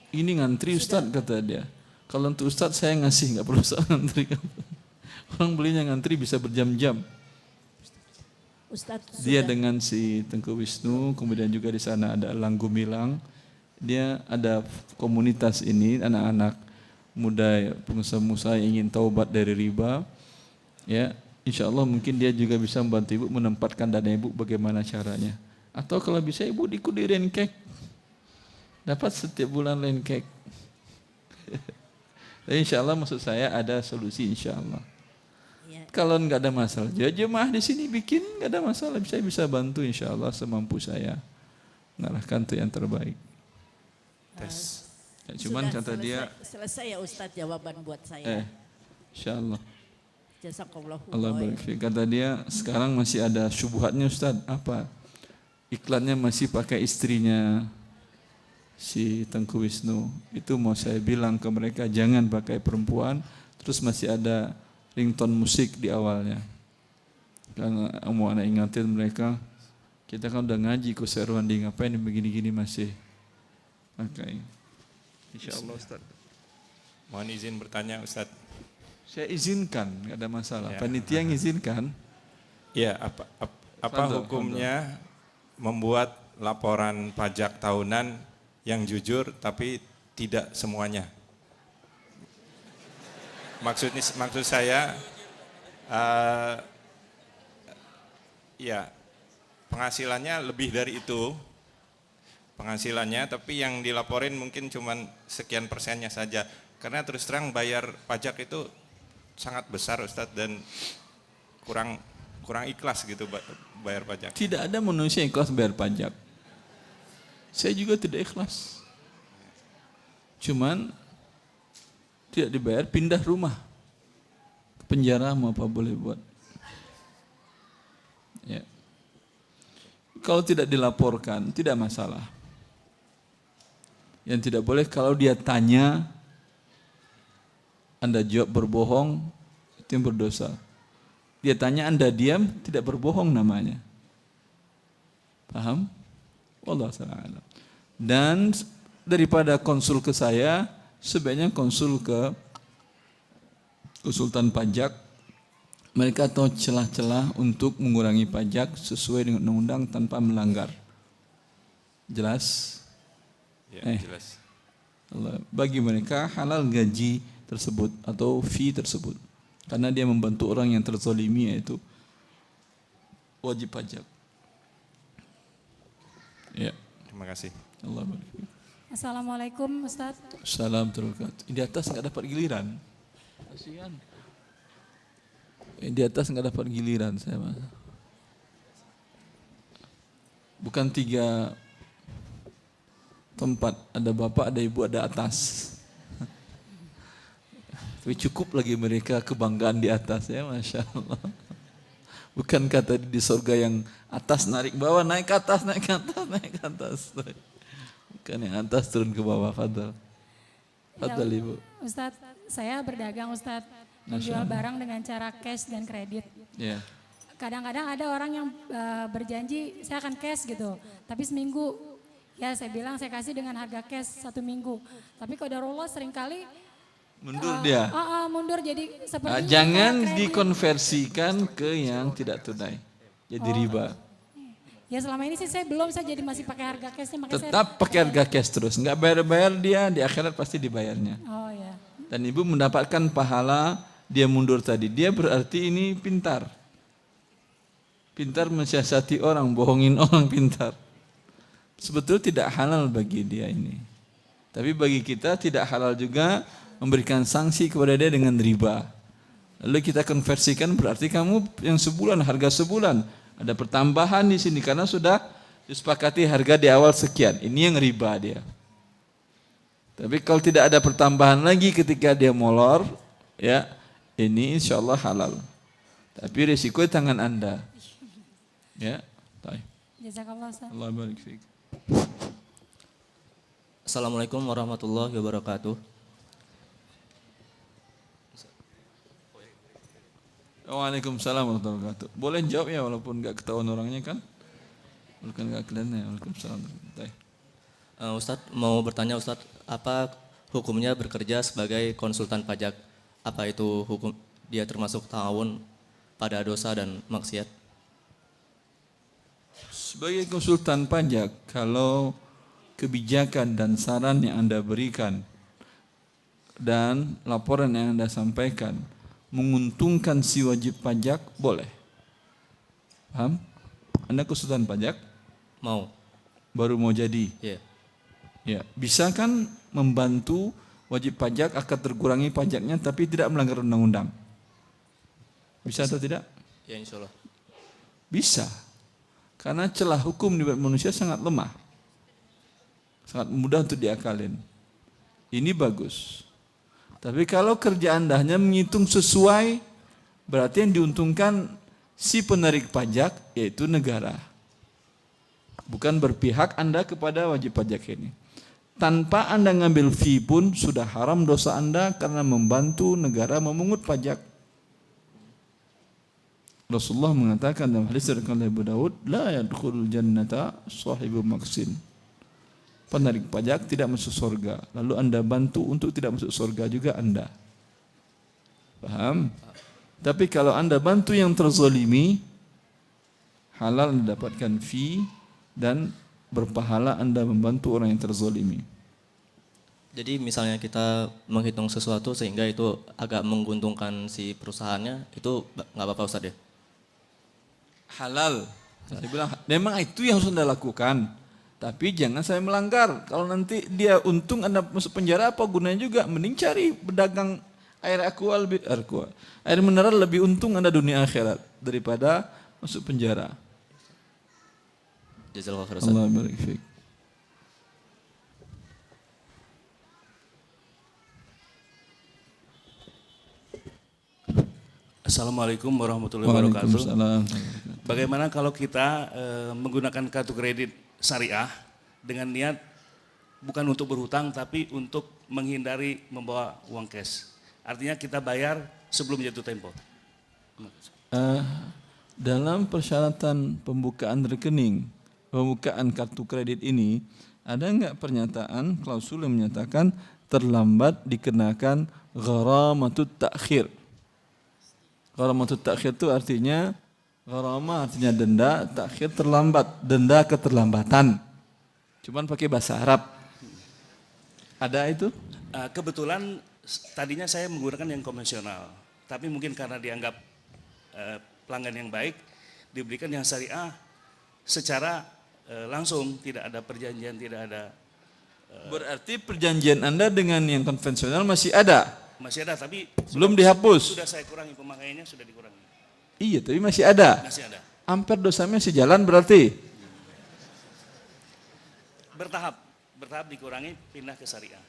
Ini ngantri Ustadz kata dia. Kalau untuk Ustadz saya ngasih, nggak perlu Ustadz ngantri. Orang belinya ngantri bisa berjam-jam. Dia dengan si Tengku Wisnu, kemudian juga di sana ada Elang Gumilang. Dia ada komunitas ini, anak-anak muda pengusaha-pengusaha yang ingin taubat dari riba. Ya, insya Allah mungkin dia juga bisa membantu ibu menempatkan dana ibu bagaimana caranya. Atau kalau bisa ibu ikut di Rain Cake. Dapat setiap bulan Rain Cake. Insya Allah maksud saya ada solusi insya Allah. Ya. Kalau nggak ada masalah, jemaah di sini bikin nggak ada masalah, saya bisa bantu insya Allah semampu saya mengarahkan itu yang terbaik. Tes. Ya, cuman Sudah kata dia, selesai ya Ustadz jawaban buat saya. insyaallah. Jazakallahu Allah khair. barik fiik. Kata dia sekarang masih ada syubhatnya Ustaz. Apa? Iklannya masih pakai istrinya si Tengku Wisnu. Itu mau saya bilang ke mereka jangan pakai perempuan. Terus masih ada ringtone musik di awalnya. Karena mau anak ingatin mereka, kita kan udah ngaji kuseruan di ngapain begini-gini masih pakai. Insyaallah Ustaz. Mohon izin bertanya Ustaz. Saya izinkan, nggak ada masalah. Ya. Panitia ngizinkan. Ya, apa Fadol, hukumnya membuat laporan pajak tahunan yang jujur tapi tidak semuanya? Maksud saya, ya penghasilannya lebih dari itu, penghasilannya, tapi yang dilaporin mungkin cuma sekian persennya saja. Karena terus terang bayar pajak itu sangat besar Ustadz dan kurang ikhlas gitu bayar pajak. Tidak ada manusia yang ikhlas bayar pajak. Saya juga tidak ikhlas. Cuman tidak dibayar, pindah rumah. Penjara mau apa boleh buat. Ya. Kalau tidak dilaporkan, tidak masalah. Yang tidak boleh kalau dia tanya, Anda jawab berbohong, itu yang berdosa. Dia tanya Anda diam, tidak berbohong namanya. Paham? Wallahu a'lam. Dan daripada konsul ke saya, sebaiknya konsul ke konsultan pajak. Mereka tahu celah-celah untuk mengurangi pajak sesuai dengan undang-undang tanpa melanggar. Jelas? Ya, jelas. Bagi mereka halal gaji tersebut atau fee tersebut. Karena dia membantu orang yang terzalimi, yaitu wajib pajak. Ya. Terima kasih. Allah barik. Assalamualaikum Ustaz. Salam terdekat. Di atas nggak dapat giliran. Kasihan. Di atas nggak dapat giliran saya mas. Bukan 3 tempat, ada bapak, ada ibu, ada atas. Tapi cukup lagi mereka kebanggaan di atas ya, Masya Allah. Bukan kata di surga yang atas narik bawah, naik ke atas, naik ke atas, naik ke atas. Bukan yang atas turun ke bawah. Fadal. Fadal Ibu. Ustaz, saya berdagang Ustaz, menjual barang dengan cara cash dan kredit. Ya. Kadang-kadang ada orang yang berjanji saya akan cash gitu, tapi seminggu. Ya saya bilang saya kasih dengan harga cash 1 minggu. Tapi qadarullah seringkali mundur dia. Mundur jadi seperti Jangan dikonversikan ke yang tidak tunai. Jadi riba. Ya selama ini sih saya belum, saya jadi masih pakai harga cashnya. Tetap pakai harga cash terus. Enggak bayar-bayar dia, di akhirat pasti dibayarnya. Oh ya. Dan ibu mendapatkan pahala dia mundur tadi. Dia berarti ini pintar. Pintar mensiasati orang, bohongin orang pintar. Sebetulnya tidak halal bagi dia ini. Tapi bagi kita tidak halal juga memberikan sanksi kepada dia dengan riba. Lalu kita konversikan berarti kamu yang sebulan, harga sebulan. Ada pertambahan di sini karena sudah disepakati harga di awal sekian. Ini yang riba dia. Tapi kalau tidak ada pertambahan lagi ketika dia molor, ya ini insya Allah halal. Tapi risiko di tangan Anda. Ya, baik. Jazakallah Ustaz. Allah barik fiik. Assalamualaikum warahmatullahi wabarakatuh. Waalaikumsalam warahmatullahi wabarakatuh. Boleh jawab ya walaupun nggak ketahuan orangnya kan? Bukan nggak kelihatan ya. Waalaikumsalam. Ustadz mau bertanya Ustadz, apa hukumnya bekerja sebagai konsultan pajak? Apa itu hukum dia termasuk ta'awun pada dosa dan maksiat? Sebagai konsultan pajak, kalau kebijakan dan saran yang Anda berikan dan laporan yang Anda sampaikan menguntungkan si wajib pajak, boleh. Paham? Anda konsultan pajak? Mau. Baru mau jadi? Iya. Ya, bisa kan membantu wajib pajak akan terkurangi pajaknya tapi tidak melanggar undang-undang? Bisa atau tidak? Ya insya Allah. Bisa. Karena celah hukum di manusia sangat lemah. Sangat mudah untuk diakalin. Ini bagus. Tapi kalau kerja Anda hanya menghitung sesuai, berarti yang diuntungkan si penarik pajak, yaitu negara. Bukan berpihak Anda kepada wajib pajak ini. Tanpa Anda ngambil fee pun sudah haram dosa Anda karena membantu negara memungut pajak. Rasulullah mengatakan dalam hadis dari Abu Daud, la yadkhulul jannata sahibu maksin. Penarik pajak tidak masuk surga. Lalu Anda bantu untuk tidak masuk surga juga Anda. Paham? Tapi kalau Anda bantu yang terzalimi, halal Anda dapatkan fee dan berpahala Anda membantu orang yang terzalimi. Jadi misalnya kita menghitung sesuatu sehingga itu agak menguntungkan si perusahaannya, itu nggak apa-apa Ustaz ya? Halal. Saya bilang memang itu yang harus Anda lakukan. Tapi jangan saya melanggar. Kalau nanti dia untung Anda masuk penjara, apa gunanya juga? Mending cari pedagang air aqua, air mineral lebih untung Anda dunia akhirat daripada masuk penjara. Jazakallahu khairan. Allah barik fiik. Assalamualaikum warahmatullahi wabarakatuh. Bagaimana kalau kita menggunakan kartu kredit syariah dengan niat bukan untuk berhutang tapi untuk menghindari membawa uang cash. Artinya kita bayar sebelum jatuh tempo. Dalam persyaratan pembukaan rekening, pembukaan kartu kredit ini, ada enggak pernyataan klausul yang menyatakan terlambat dikenakan gharamatut ta'khir? Gharamatut ta'khir itu artinya gharamah artinya denda, ta'khir terlambat, denda keterlambatan. Cuman pakai bahasa Arab. Ada itu? Kebetulan tadinya saya menggunakan yang konvensional, tapi mungkin karena dianggap pelanggan yang baik, diberikan yang syariah secara langsung, tidak ada perjanjian, tidak ada. Berarti perjanjian Anda dengan yang konvensional masih ada? Masih ada, tapi belum dihapus. Sudah saya kurangi, pemakaiannya sudah dikurangi. Iya, tapi masih ada. Masih ada. Ampere dosanya masih jalan berarti. Bertahap dikurangi, pindah ke syariah.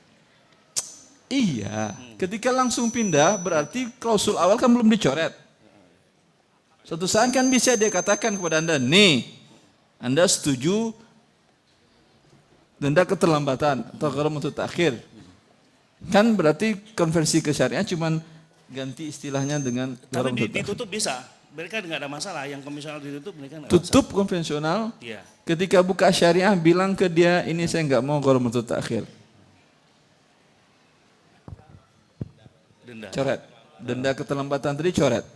Iya, ketika langsung pindah berarti klausul awal kan belum dicoret. Suatu saat kan bisa dia katakan kepada Anda, nih, Anda setuju denda keterlambatan atau gharamatut ta'khir. Kan berarti konversi ke syariah cuman ganti istilahnya dengan tapi ditutup bisa. Mereka nggak ada masalah, yang konvensional ditutup mereka nggak tutup masalah. Konvensional. Iya. Ketika buka syariah bilang ke dia ini saya nggak mau gharamatut ta'khir. Denda. Coret. Denda keterlambatan tadi coret.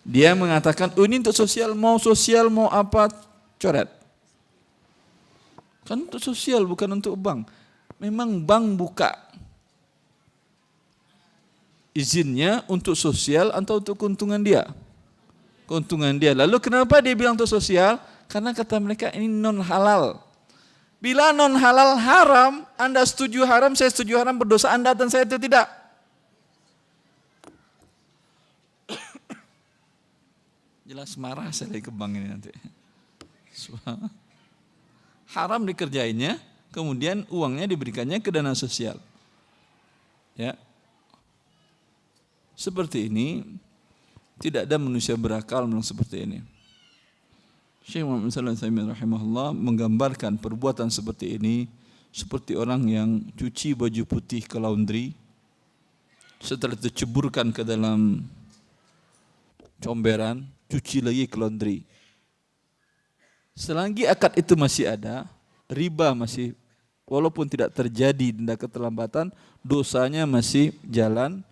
Dia mengatakan, oh ini untuk sosial mau apa, coret. Kan untuk sosial bukan untuk bank. Memang bank buka izinnya untuk sosial atau untuk keuntungan dia? Keuntungan dia. Lalu kenapa dia bilang untuk sosial? Karena kata mereka ini non halal. Bila non halal haram, Anda setuju haram, saya setuju haram, berdosa Anda dan saya itu tidak. Jelas marah saya ke bank ini nanti. Haram dikerjainnya, kemudian uangnya diberikannya ke dana sosial. Ya. Seperti ini, tidak ada manusia berakal memang seperti ini. Syekh Muhammad sallallahu alaihi wasallam rahimahullah menggambarkan perbuatan seperti ini seperti orang yang cuci baju putih ke laundry, setelah itu ceburkan ke dalam comberan, cuci lagi ke laundry. Selagi akad itu masih ada, riba masih, walaupun tidak terjadi denda keterlambatan, dosanya masih jalan.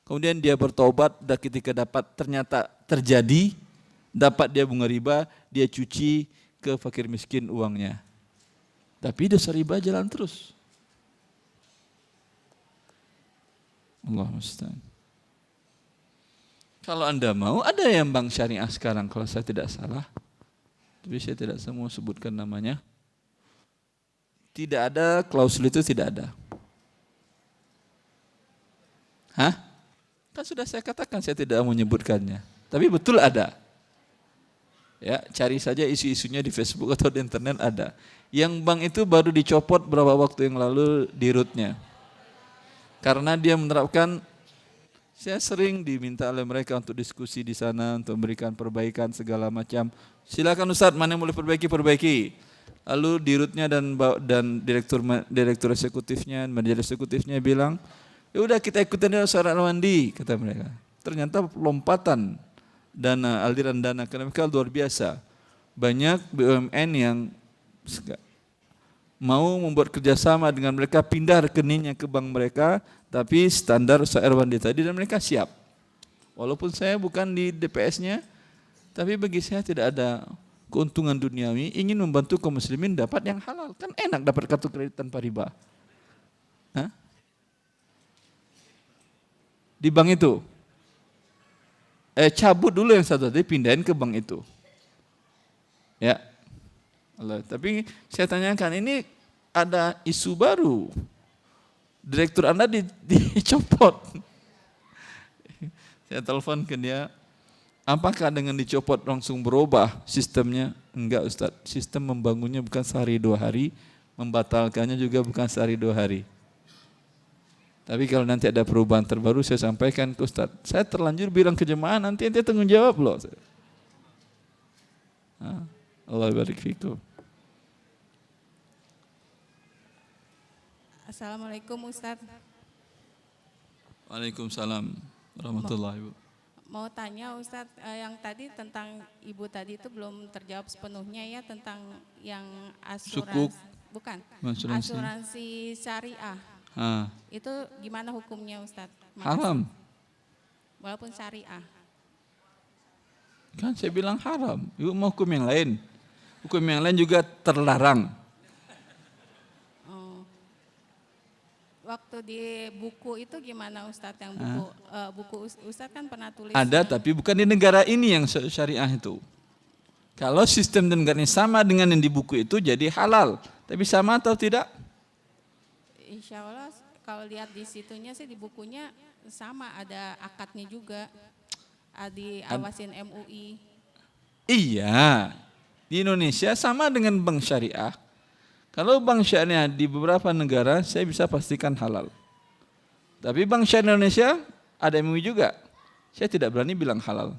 Kemudian dia bertobat dan ketika dapat ternyata terjadi, dapat dia bunga riba, dia cuci ke fakir miskin uangnya. Tapi dosa riba jalan terus. Allah musta'an. Kalau Anda mau, ada yang bank syariah sekarang kalau saya tidak salah. Tapi saya tidak semua sebutkan namanya. Tidak ada, klausul itu tidak ada. Hah? Kan sudah saya katakan saya tidak mau menyebutkannya. Tapi betul ada. Ya, cari saja isu-isunya di Facebook atau di internet ada. Yang bank itu baru dicopot beberapa waktu yang lalu di rootnya. Karena dia menerapkan, saya sering diminta oleh mereka untuk diskusi di sana, untuk memberikan perbaikan segala macam. Silakan Ustadz, mana yang boleh perbaiki. Lalu di rootnya dan direktur eksekutifnya, manajer eksekutifnya bilang, ya udah kita ikutin syarat Al-Wandi, kata mereka. Ternyata lompatan aliran dana ke mereka luar biasa. Banyak BUMN yang mau membuat kerjasama dengan mereka, pindah rekeningnya ke bank mereka, tapi standar syarat Al-Wandi tadi, dan mereka siap. Walaupun saya bukan di DPS-nya, tapi bagi saya tidak ada keuntungan duniawi, ingin membantu kaum muslimin dapat yang halal. Kan enak dapat kartu kredit tanpa riba. Hah? Di bank itu. Cabut dulu yang satu tadi, pindahin ke bank itu. Ya. Tapi saya tanyakan, ini ada isu baru. Direktur Anda dicopot. Saya telepon ke dia, apakah dengan dicopot langsung berubah sistemnya? Enggak Ustadz, sistem membangunnya bukan sehari 2 hari, membatalkannya juga bukan sehari 2 hari. Tapi kalau nanti ada perubahan terbaru saya sampaikan ke Ustadz. Saya terlanjur bilang ke jemaah, nanti ente tanggung jawab loh. Allah barik fikum. Assalamualaikum Ustadz. Waalaikumsalam warahmatullahi wabarakatuh. Mau tanya Ustadz, yang tadi tentang Ibu tadi itu belum terjawab sepenuhnya ya, tentang yang asuransi, bukan, asuransi syariah. Itu gimana hukumnya Ustadz? Haram. Walaupun syariah. Kan saya bilang haram. Ibu mau hukum yang lain. Hukum yang lain juga terlarang. Waktu di buku itu gimana Ustadz, yang buku Ustadz kan pernah tulis. Ada, tapi bukan di negara ini yang syariah itu. Kalau sistem di negara ini sama dengan yang di buku itu jadi halal. Tapi sama atau tidak? Insya Allah kalau lihat di situnya sih, di bukunya sama, ada akadnya juga. Diawasin MUI. Iya, di Indonesia sama dengan bank syariah. Kalau bank syariah di beberapa negara saya bisa pastikan halal. Tapi bank syariah Indonesia ada MUI juga. Saya tidak berani bilang halal.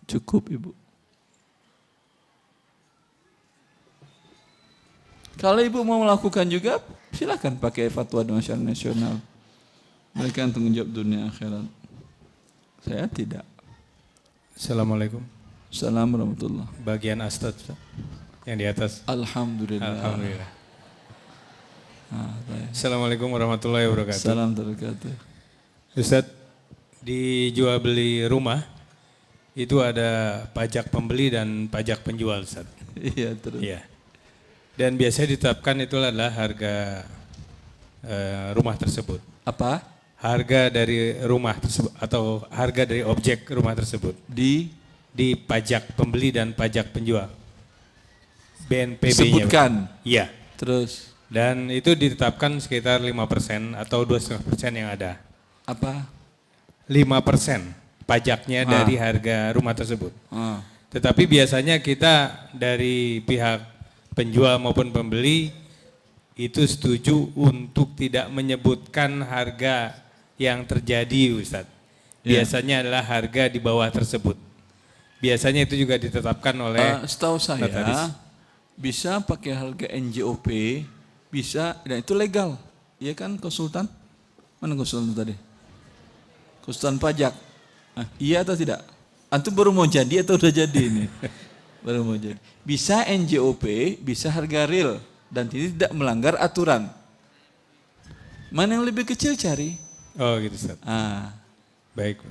Cukup Ibu. Kalau Ibu mau melakukan juga, silakan pakai fatwa nasional. Mereka yang tanggung jawab dunia akhirat. Saya tidak. Assalamualaikum. Assalamualaikum warahmatullahi. Bagian Astad yang di atas. Alhamdulillah. Alhamdulillah. Assalamualaikum warahmatullahi wabarakatuh. Assalamualaikum warahmatullahi wabarakatuh. Ustaz, di jual beli rumah itu ada pajak pembeli dan pajak penjual, Ustaz. Iya, terus. Iya. Dan biasanya ditetapkan itu adalah harga rumah tersebut. Apa? Harga dari rumah tersebut atau harga dari objek rumah tersebut. Di pajak pembeli dan pajak penjual. BNPB-nya. Sebutkan. Iya. Terus. Dan itu ditetapkan sekitar 5% atau 2,5% yang ada. Apa? 5% pajaknya dari harga rumah tersebut. Tetapi biasanya kita dari pihak penjual maupun pembeli itu setuju untuk tidak menyebutkan harga yang terjadi, Ustadz. Biasanya adalah harga di bawah tersebut. Biasanya itu juga ditetapkan oleh setahu saya notaris. Bisa pakai harga NJOP, bisa, dan itu legal. Iya kan konsultan? Mana konsultan tadi? Konsultan pajak. Iya atau tidak? Antum baru mau jadi atau udah jadi ini? Baru mau jadi. Bisa NJOP, bisa harga real, dan tidak melanggar aturan. Mana yang lebih kecil cari? Oh gitu Ustaz. Baik.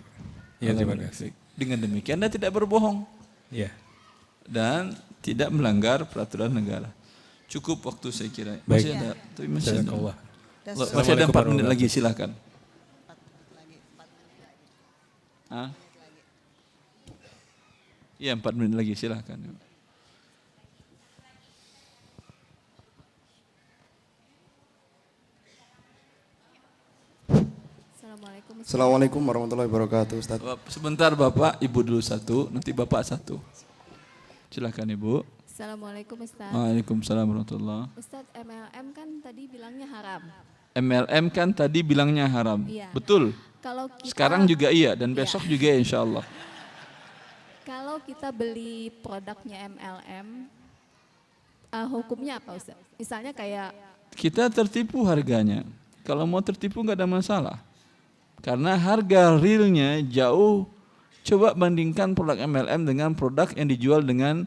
Ya, terima kasih. Dengan demikian Anda tidak berbohong. Ya. Dan tidak melanggar peraturan negara. Cukup waktu saya kira. Baik. Masih ada 4 menit lagi, silakan. Iya, 4 menit lagi, silakan. Assalamualaikum warahmatullahi wabarakatuh, Ustaz. Sebentar Bapak, Ibu dulu satu, nanti Bapak satu. Silakan Ibu. Assalamualaikum Ustaz. Waalaikumsalam warahmatullahi. Ustaz, MLM kan tadi bilangnya haram. MLM kan tadi bilangnya haram. Iya. Betul. Kalau kita, sekarang juga iya dan iya. besok juga insya Allah. Kalau kita beli produknya MLM, hukumnya apa Ustaz? Misalnya kayak Kita tertipu harganya. Kalau mau tertipu nggak ada masalah. Karena harga realnya jauh. Coba bandingkan produk MLM dengan produk yang dijual dengan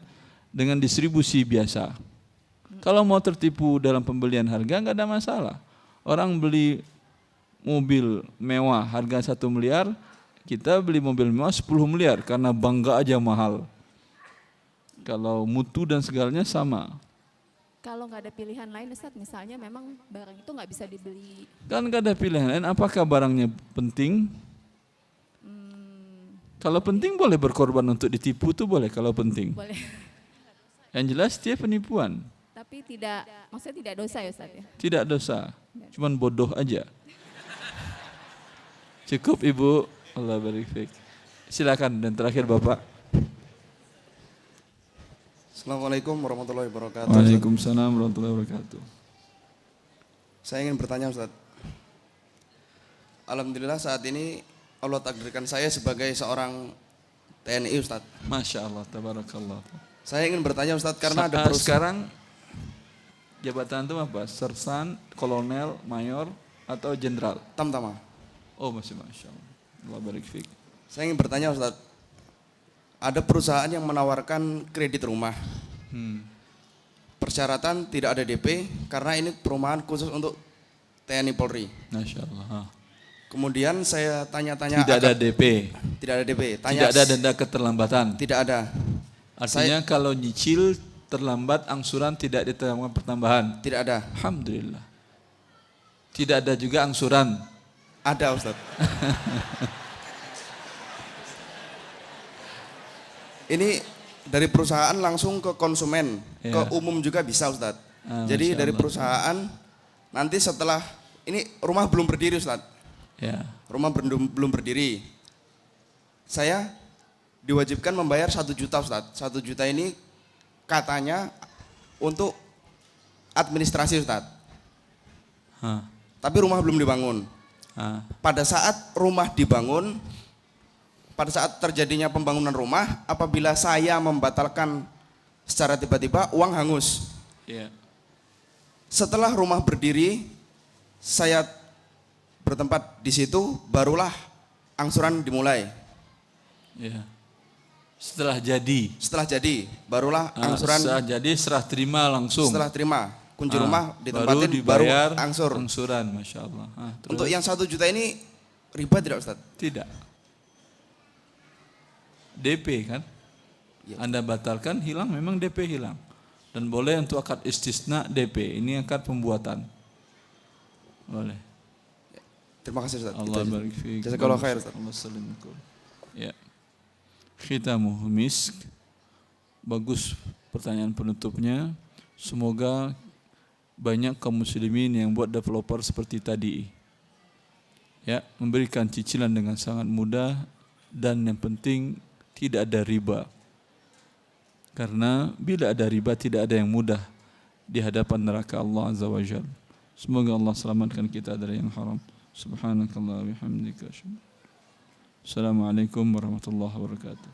distribusi biasa. Kalau mau tertipu dalam pembelian harga nggak ada masalah. Orang beli mobil mewah harga 1 miliar, kita beli mobil mewah 10 miliar karena bangga aja mahal. Kalau mutu dan segalanya sama. kalau nggak ada pilihan lain Ustaz, misalnya memang barang itu nggak bisa dibeli. Kan nggak ada pilihan lain, apakah barangnya penting? Kalau penting boleh berkorban untuk ditipu tuh boleh kalau penting. Boleh. Yang jelas dia penipuan. Tapi tidak, maksudnya tidak dosa ya Ustaz ya? Tidak dosa, cuman bodoh aja. Cukup Ibu, Allah barik fiik. Silakan dan terakhir Bapak. Assalamualaikum warahmatullahi wabarakatuh. Waalaikumsalam warahmatullahi wabarakatuh. Saya ingin bertanya Ustaz. Alhamdulillah saat ini Allah takdirkan saya sebagai seorang TNI Ustaz. Masya Allah, tabarakallah. Saya ingin bertanya Ustaz karena ada sekarang jabatan itu apa? Sersan, kolonel, mayor, atau jenderal? Tamtama. Oh masih Masya Allah. Allah barik fiik. Saya ingin bertanya Ustaz. Ada perusahaan yang menawarkan kredit rumah. Persyaratan tidak ada DP karena ini perumahan khusus untuk TNI Polri. Masya Allah. Kemudian saya tanya-tanya. Tidak ada DP. Tidak ada DP. Tidak ada denda keterlambatan. Tidak ada. Artinya kalau nyicil terlambat angsuran tidak diterima pertambahan. Tidak ada. Alhamdulillah. Tidak ada juga angsuran. Ada Ustaz. Ini dari perusahaan langsung ke konsumen, ke umum juga bisa Ustaz. Jadi dari perusahaan nanti setelah ini rumah belum berdiri Ustaz. Ya. Rumah belum berdiri. Saya diwajibkan membayar 1 juta Ustaz. 1 juta ini katanya untuk administrasi Ustaz. Tapi rumah belum dibangun. Pada saat rumah dibangun, pada saat terjadinya pembangunan rumah, apabila saya membatalkan secara tiba-tiba, uang hangus. Yeah. Setelah rumah berdiri, saya bertempat di situ, barulah angsuran dimulai. Yeah. Setelah jadi, barulah angsuran. Setelah jadi serah terima langsung. Setelah terima, kunci rumah ditempatin, baru angsur. Angsuran, Masya Allah. Untuk yang 1 juta ini riba tidak Ustaz? Tidak. DP kan? Anda batalkan, hilang, memang DP hilang. Dan boleh untuk akad istisna DP, ini akad pembuatan. Boleh. Terima kasih Ustaz. Allah barik fiik. Jazakallahu khair Ustaz. Allah salimkum. Ya. Khitamuhu misk. Bagus pertanyaan penutupnya. Semoga banyak kaum muslimin yang buat developer seperti tadi. Ya, memberikan cicilan dengan sangat mudah dan yang penting tidak ada riba. Karena bila ada riba tidak ada yang mudah di hadapan neraka Allah Azza wa Jalla. Semoga Allah selamatkan kita dari yang haram. Subhanakallah wa bihamdika. Assalamualaikum warahmatullahi wabarakatuh.